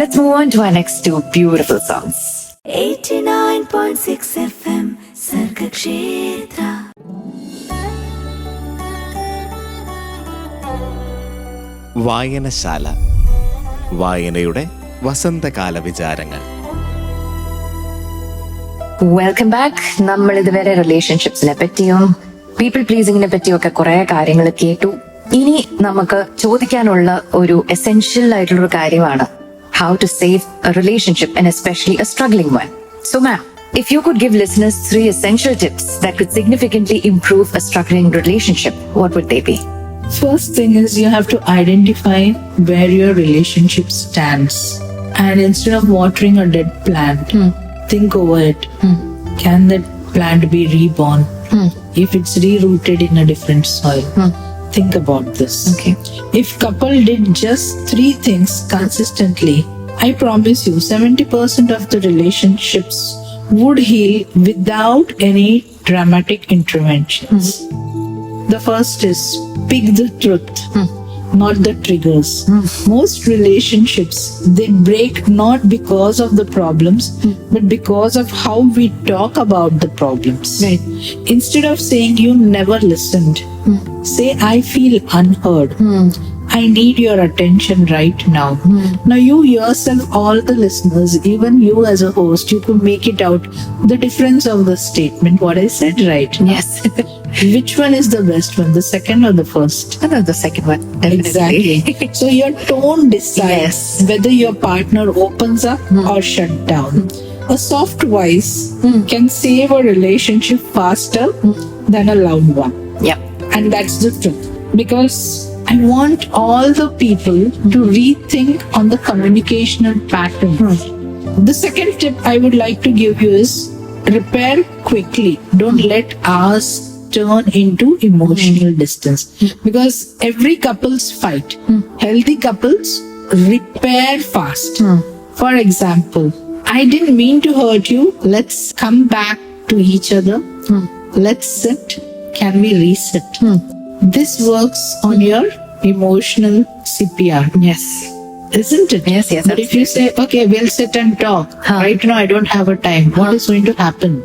Let's move on to our next two beautiful songs. 89.6 FM Sargakshetra. വായനശാല, വായനയുടെ വസന്തകാല വിചാരങ്ങൾ. Welcome back. നമ്മൾ ഇതുവരെ റിലേഷൻഷിപ്സിനെ പറ്റിയും പീപ്പിൾ പ്ലീസിങ്ങിനെ പറ്റിയും ഒക്കെ കുറെ കാര്യങ്ങൾ കേട്ടു. ഇനി നമുക്ക് ചോദിക്കാനുള്ള ഒരു എസെൻഷ്യൽ ആയിട്ടുള്ള ഒരു കാര്യമാണ് how to save a relationship and especially a struggling one. So ma'am, if you could give listeners 3 essential tips that could significantly improve a struggling relationship, what would they be? First thing is you have to identify where your relationship stands. And instead of watering a dead plant, think over it. Can that plant be reborn? If it's rerouted in a different soil, think about this. Okay. If couple did just 3 things consistently, I promise you, 70% of the relationships would heal without any dramatic interventions. The first is pick the truth, not the triggers. Most relationships, they break not because of the problems, but because of how we talk about the problems. Right. Instead of saying you never listened, say I feel unheard. I need your attention right now. Now you yourself, all the listeners, even you as a host, you could make it out the difference of the statement, what I said right now. Yes. Which one is the best one, the second or the first? No, the second one, definitely. Exactly. So your tone decides whether your partner opens up or shut down. A soft voice can save a relationship faster than a loud one. Yeah. And that's the truth. Because I want all the people to rethink on the communicational pattern. The second tip I would like to give you is repair quickly. Don't let ours turn into emotional distance. Because every couples fight. Healthy couples repair fast. For example, I didn't mean to hurt you. Let's come back to each other. Let's sit. Can we reset? This works on your emotional CPR. Yes. Isn't it? Yes, yes, But if you say, okay, we'll sit and talk. Right now, I don't have a time. What is going to happen?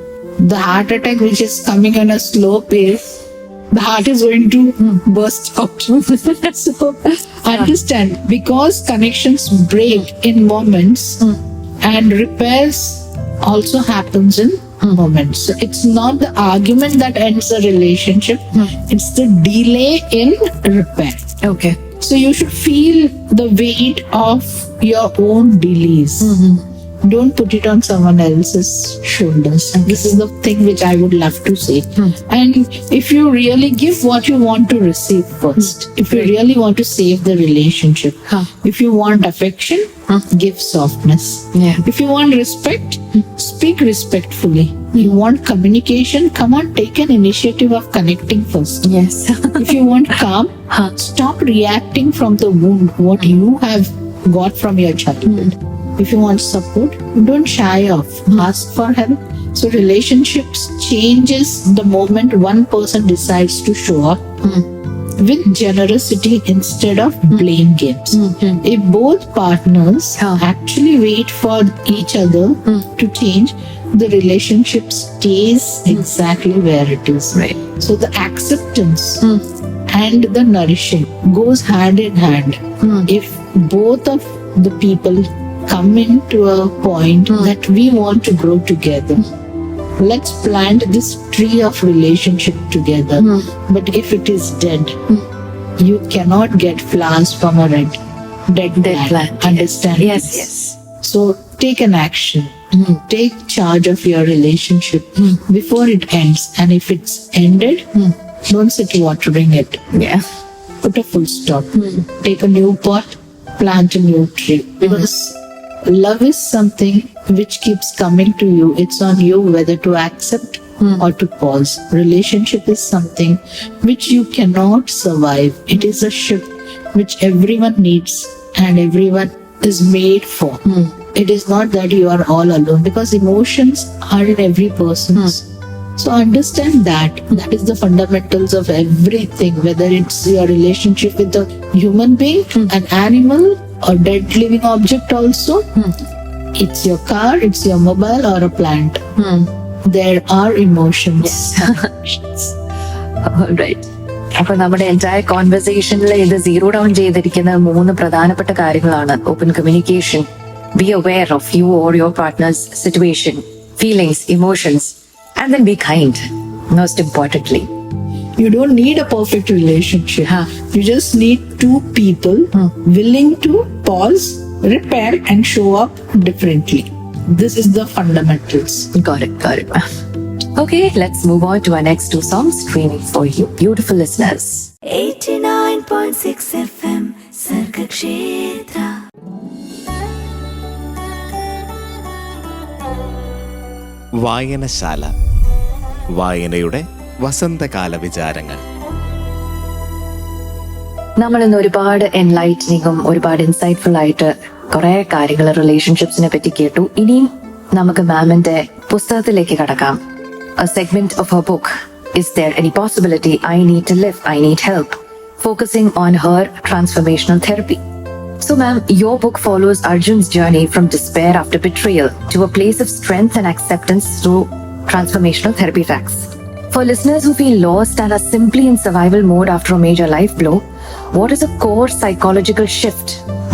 The heart attack, which is coming on a slow pace, the heart is going to burst out. So, understand, because connections break in moments and repairs also happens in moments. So it's not the argument that ends a relationship, it's the delay in repair. Okay. So you should feel the weight of your own delays. Don't put it on someone else's shoulders. And this is the thing which I would love to say. And if you really give what you want to receive first, if you really want to save the relationship, if you want affection, give softness. Yeah. If you want respect, speak respectfully. You want communication, come on, take an initiative of connecting first. Yes. If you want calm, stop reacting from the wound, what you have got from your childhood. If you want support, don't shy off. Ask for help. So relationships changes the moment one person decides to show up with generosity instead of blame games. If both partners actually wait for each other to change, the relationship stays exactly where it is. Right. So the acceptance and the nourishing goes hand in hand. If both of the people come into a point that we want to grow together, let's plant this tree of relationship together. But if it is dead, you cannot get flowers from a dead plant. Understand? Yes, yes. So take an action. Take charge of your relationship before it ends. And if it's ended, don't sit watering it. Yeah. Put a full stop. Take a new pot, plant a new tree. Because love is something which keeps coming to you. It's on you whether to accept or to pause. Relationship is something which you cannot survive. It is a ship which everyone needs and everyone is made for. It is not that you are all alone, because emotions are in every person's. So understand that. That is the fundamentals of everything, whether it's your relationship with a human being, an animal, or dead living object also. It's your car, it's your mobile, or a plant. There are emotions. Right. അപ്പൊ നമ്മുടെ entire കോൺവെർസേഷനിൽ ഇത് zero down ചെയ്തിരിക്കുന്ന 3 പ്രധാനപ്പെട്ട കാര്യങ്ങളാണ്. Open communication, be aware of you or your partner's situation, feelings, emotions, and then be kind, most importantly. You don't need a perfect relationship. You just need two people willing to pause, repair, and show up differently. This is the fundamentals. Got it. Okay, let's move on to our next 2 songs streaming for you, beautiful listeners. 89.6 FM Sargakshetra. വായനശാല, വായനയുടെ വസന്തകാല വിചാരങ്ങൾ. നമ്മൾ ഇന്ന് ഒരുപാട് എൻലൈറ്റനിങ്ങും ഒരുപാട് insightful ആയിട്ട് കുറെ കാര്യങ്ങൾ റിലേഷൻഷിപ്സിനെ പറ്റി കേട്ടു. ഇനിയും നമുക്ക് മാമിന്റെ പുസ്തകത്തിലേക്ക് കടക്കാം. A segment of her book, Is There Any Possibility I Need to Live, I Need Help, focusing on her transformational therapy. So ma'am, your book follows Arjun's journey from despair after betrayal to a place of strength and acceptance through transformational therapy facts. For listeners who feel lost and are simply in survival mode after a major life blow, what is a core psychological shift,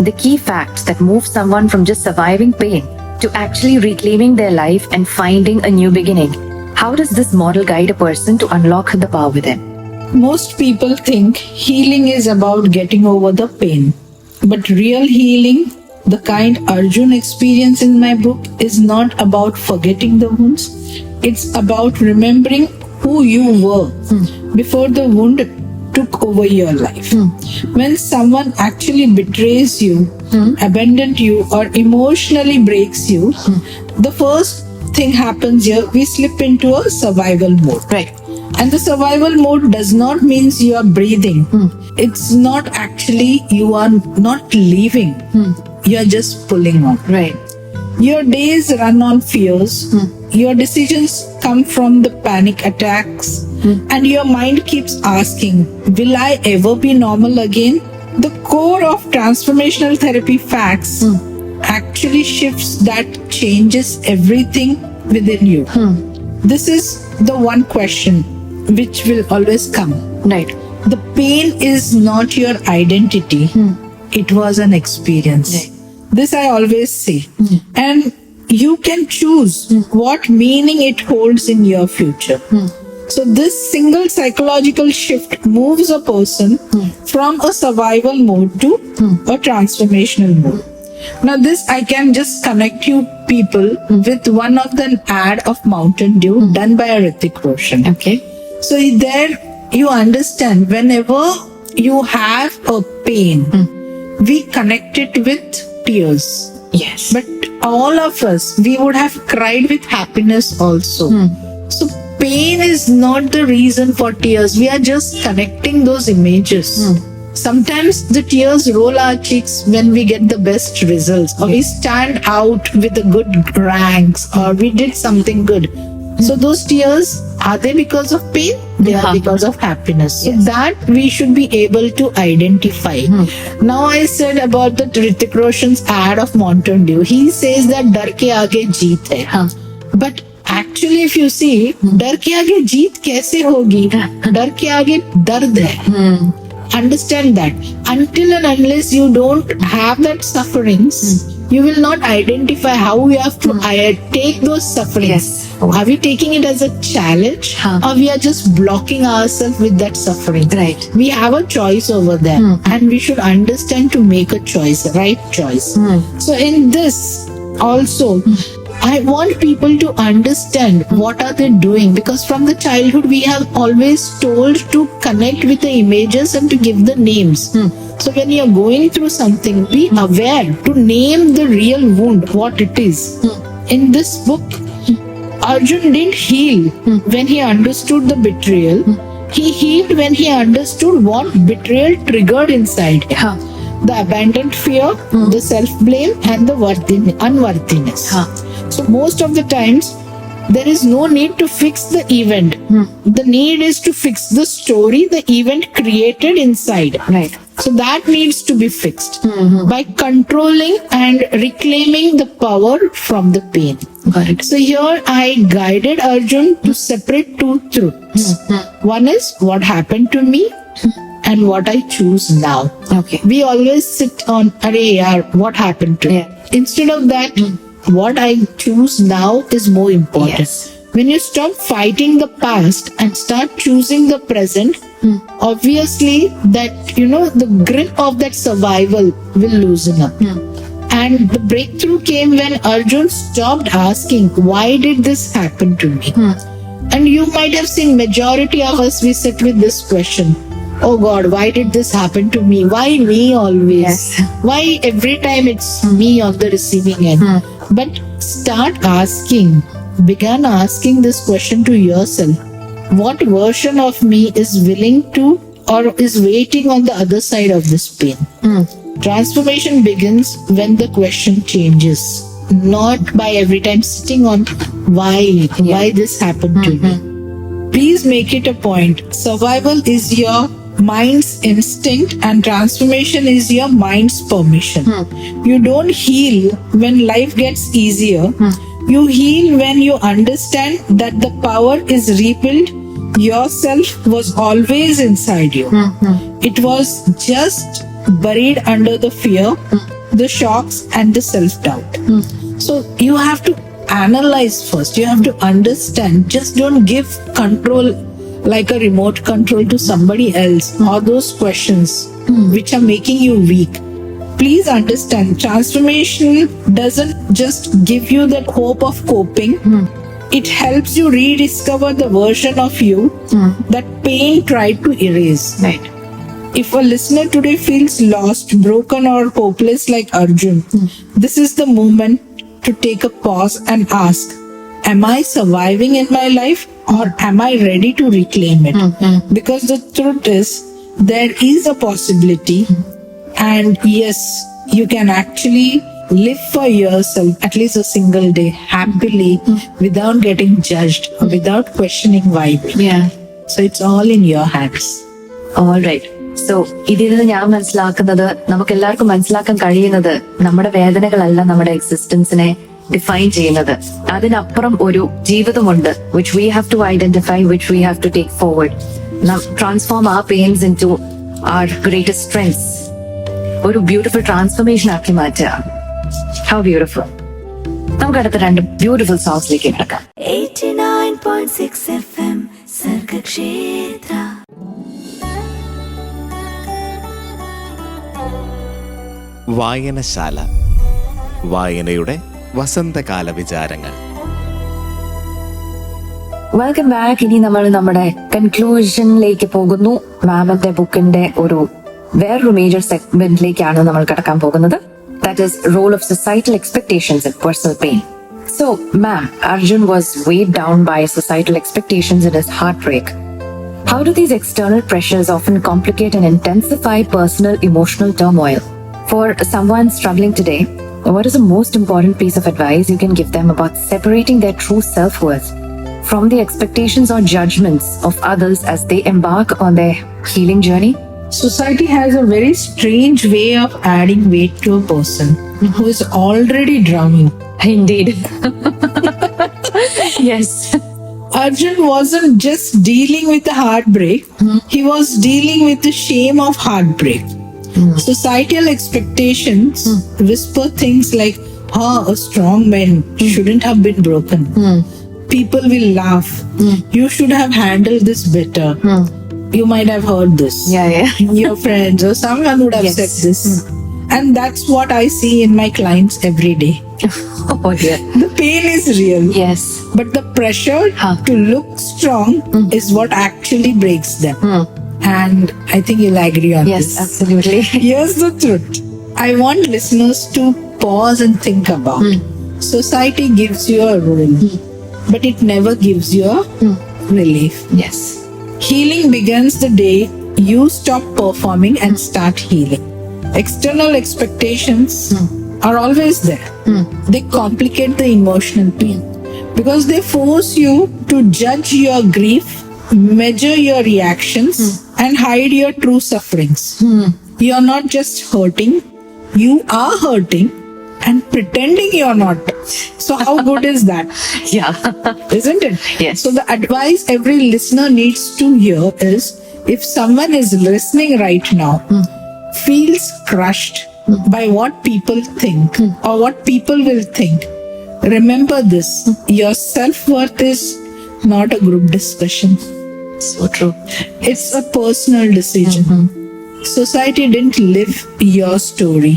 the key fact that moves someone from just surviving pain to actually reclaiming their life and finding a new beginning? How does this model guide a person to unlock the power within? Most people think healing is about getting over the pain. But real healing, the kind Arjun experienced in my book, is not about forgetting the wounds. It's about remembering who you were before the wound took over your life. When someone actually betrays you, abandons you, or emotionally breaks you, the first thing happens here, we slip into a survival mode. Right. And the survival mode does not mean you are breathing. It's not actually you are not leaving. You are just pulling on. Right. Your days run on fears. Your decisions come from the panic attacks. And your mind keeps asking, will I ever be normal again? The core of transformational therapy facts actually shifts that changes everything within you. This is the one question which will always come. Right. The pain is not your identity. It was an experience. Right. This I always say. And you can choose what meaning it holds in your future. So this single psychological shift moves a person from a survival mode to a transformational mode. Now this I can just connect you people with one of the ad of Mountain Dew done by Hrithik Roshan. Okay. So there you understand, whenever you have a pain, we connect it with tears. Yes. But all of us, we would have cried with happiness also. So pain is not the reason for tears. We are just connecting those images. Sometimes the tears roll our cheeks when we get the best results, or we stand out with the good ranks, or we did something good. So those tears, are they because of pain? They are because of happiness. So that we should be able to identify. Now I said about the Hrithik Roshan's ad of Mountain Dew. He says that डर के आगे जीत है. But actually if you see, डर के आगे जीत कैसे होगी? डर के आगे दर्द है. Understand that. Until and unless you don't have that sufferings, you will not identify how you have to take those sufferings. Yes. Are we taking it as a challenge, or we are just blocking ourselves with that suffering? Right. We have a choice over there, and we should understand to make a choice, right choice. So in this also, I want people to understand what are they doing, because from the childhood we have always told to connect with the images and to give the names. So when you are going through something, be aware to name the real wound, what it is. In this book, Arjun didn't heal when he understood the betrayal. He healed when he understood what betrayal triggered inside him. The abandoned fear, the self-blame, and the unworthiness. So most of the times, there is no need to fix the event. The need is to fix the story the event created inside. Right. So that needs to be fixed by controlling and reclaiming the power from the pain. Got it. So here I guided Arjun to separate two truths. One is what happened to me and what I choose now. Okay. We always sit on, arey yaar, what happened to me? Instead of that, what I choose now is more important. Yes. When you stop fighting the past and start choosing the present, obviously that, the grip of that survival will loosen up. And the breakthrough came when Arjun stopped asking, why did this happen to me? And you might have seen majority of us, we sit with this question. Oh God, why did this happen to me? Why me always? Yes. Why every time it's me on the receiving end? But begin asking this question to yourself. What version of me is willing to or is waiting on the other side of this pain? Transformation begins when the question changes, not by every time sitting on why this happened to me. Please make it a point. Survival is your mind's instinct and transformation is your mind's permission. You don't heal when life gets easier. You heal when you understand that the power is rebuilt. Yourself was always inside you. It was just buried under the fear, the shocks, and the self-doubt. So you have to analyze first. You have to understand. Just don't give control like a remote control to somebody else or those questions which are making you weak. Please understand, transformation doesn't just give you that hope of coping. It helps you rediscover the version of you that pain tried to erase. Right. If a listener today feels lost, broken, or hopeless like Arjun, this is the moment to take a pause and ask, am I surviving in my life or am I ready to reclaim it? Because the truth is, there is a possibility, and yes, you can actually live for yourself at least a single day happily without getting judged or without questioning why. Yeah. So it's all in your hands. All right. So ഇതിൽ നിന്ന് ഞാൻ മനസ്സിലാക്കുന്നത്, നമുക്ക് എല്ലാവർക്കും മനസ്സിലാക്കാൻ കഴിയുന്നത്, നമ്മുടെ വേദനകളല്ല നമ്മുടെ എക്സിസ്റ്റൻസിനെ ഡിഫൈൻ ചെയ്യുന്നത്. അതിനപ്പുറം ഒരു ജീവിതമുണ്ട്, which we have to identify, which we have to take forward, transform ആ pains into our greatest strengths, ഒരു ബ്യൂട്ടിഫുൾ ട്രാൻസ്ഫോർമേഷൻ ആക്കി മാറ്റുക. How beautiful. നമുക്ക് അടുത്ത രണ്ട് ബ്യൂട്ടിഫുൾ സോങ്സിലേക്ക് കിടക്കാം. 89.6 FM സർഗക്ഷേത്ര. വായനശാല, വായനയുടെ വസന്തകാല വിചാരങ്ങൾ. Welcome back. ഇനി നമ്മൾ നമ്മുടെ കൺക്ലൂഷനിലേക്ക് പോകുന്നു. മാമിന്റെ ബുക്കിന്റെ ഒരു വേറൊരു മേജർ സെഗ്മെന്റിലേക്കാണ് നമ്മൾ കടക്കാൻ പോകുന്നത്. That is role of societal expectations in personal pain. So, ma'am, Arjun was weighed down by societal expectations in his heartbreak. How do these external pressures often complicate and intensify personal emotional turmoil? For someone struggling today, what is the most important piece of advice you can give them about separating their true self-worth from the expectations or judgments of others as they embark on their healing journey? Society has a very strange way of adding weight to a person who is already drowning. Indeed. Yes. Arjun wasn't just dealing with the heartbreak, he was dealing with the shame of heartbreak. Societal expectations whisper things like, a strong man shouldn't have been broken. People will laugh. You should have handled this better. You might have heard this. Yeah. Your friends or someone would have Yes. said this. And that's what I see in my clients every day. Oh dear. The pain is real. Yes. But the pressure to look strong is what actually breaks them. And I think you'll agree on Yes, this. absolutely. Here's the truth. I want listeners to pause and think about. Society gives you a role, but it never gives you a relief. Yes. Healing begins the day you stop performing and start healing. External expectations are always there. They complicate the emotional pain because they force you to judge your grief, measure your reactions, and hide your true sufferings. You're not just hurting, you are hurting and pretending you're not. So how good is that? Yeah. Isn't it? Yes. So the advice every listener needs to hear is, if someone is listening right now, feels crushed by what people think or what people will think, remember this: your self-worth is not a group discussion. So true. It's a personal decision. Society didn't live your story.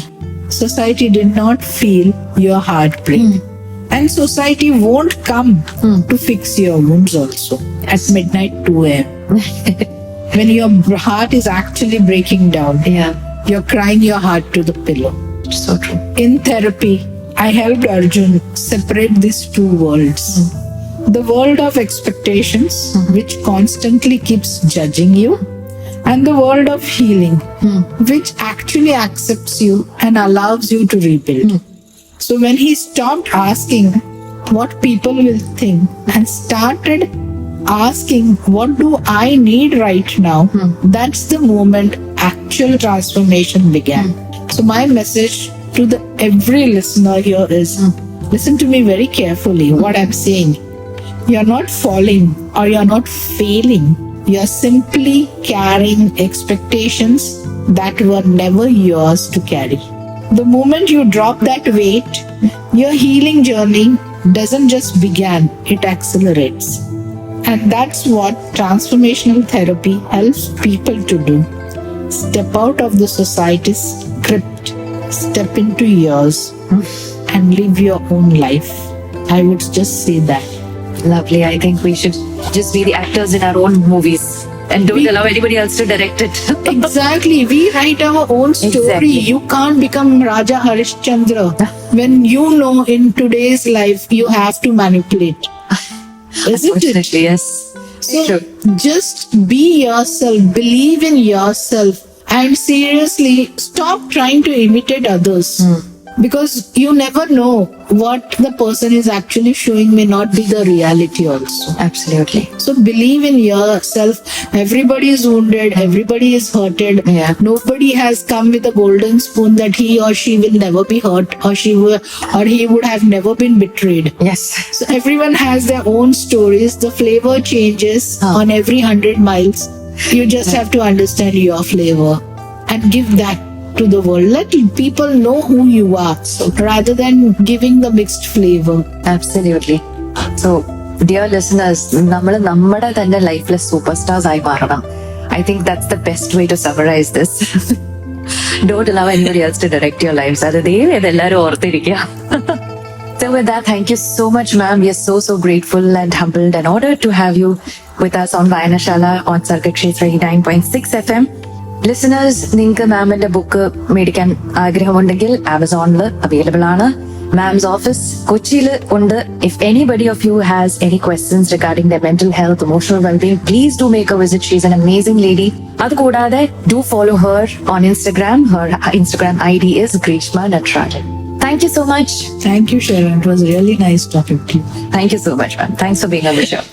Society did not feel your heartbreak. And society won't come to fix your wounds also at midnight 2 a.m. when your heart is actually breaking down. Yeah. You're crying your heart to the pillow. So true. In therapy, I helped Arjun separate these two worlds. The world of expectations, which constantly keeps judging you, and the world of healing, which actually accepts you and allows you to rebuild. So when he stopped asking what people will think and started asking what do I need right now, that's the moment actual transformation began. So my message to the every listener here is, listen to me very carefully what I'm saying. You're not falling or you're not failing. You're simply carrying expectations that were never yours to carry. The moment you drop that weight, your healing journey doesn't just begin, it accelerates. And that's what transformational therapy helps people to do. Step out of the society's script, step into yours, and live your own life. I would just say that. Lovely. I think we should just be the actors in our own movies and don't allow anybody else to direct it. Exactly. We write our own story. Exactly. You can't become Raja Harishchandra when you know in today's life you have to manipulate. Isn't it? Unfortunately, yes. So True. just be yourself, believe in yourself, and seriously stop trying to imitate others. Because you never know what the person is actually showing may not be the reality also. Absolutely. So believe in yourself. Everybody is wounded, everybody is hurted. Yeah. Nobody has come with a golden spoon that he or she will never be hurt, or he would have never been betrayed. Yes. So everyone has their own stories. The flavor changes on every 100 miles. You just have to understand your flavor and give that to the world. Let people know who you are rather than giving the mixed flavor. Absolutely. So, dear listeners, നമ്മൾ നമ്മുടെ തന്നെ ലൈഫിലെ super stars ആയി മാറണം. I think that's the best way to summarize this. Don't allow anybody else to direct your lives. അത് ദൈവം ഇതെല്ലാവരും ഓർത്തിരിക്കുക. So with that, thank you so much, ma'am. We are so grateful and humbled and honored to have you with us on Vayanashala on Sargakshetra 89.6 FM. Listeners, നിങ്ങൾക്ക് മാമിന്റെ book മേടിക്കാൻ ആഗ്രഹമുണ്ടെങ്കിൽ ആമസോണിൽ available ആണ്. മാംസ് ഓഫീസ് കൊച്ചിയിൽ ഉണ്ട്. If anybody of you has any questions regarding the mental health, emotional wellbeing, please do make a visit. She's an amazing lady. അതുകൂടാതെ do follow her on Instagram. Her Instagram ID is Grishma Natarajan. Thank you so much. Thank you, Sharon. It was really nice talking to you. Thank you so much, ma'am. Thanks for being on the show.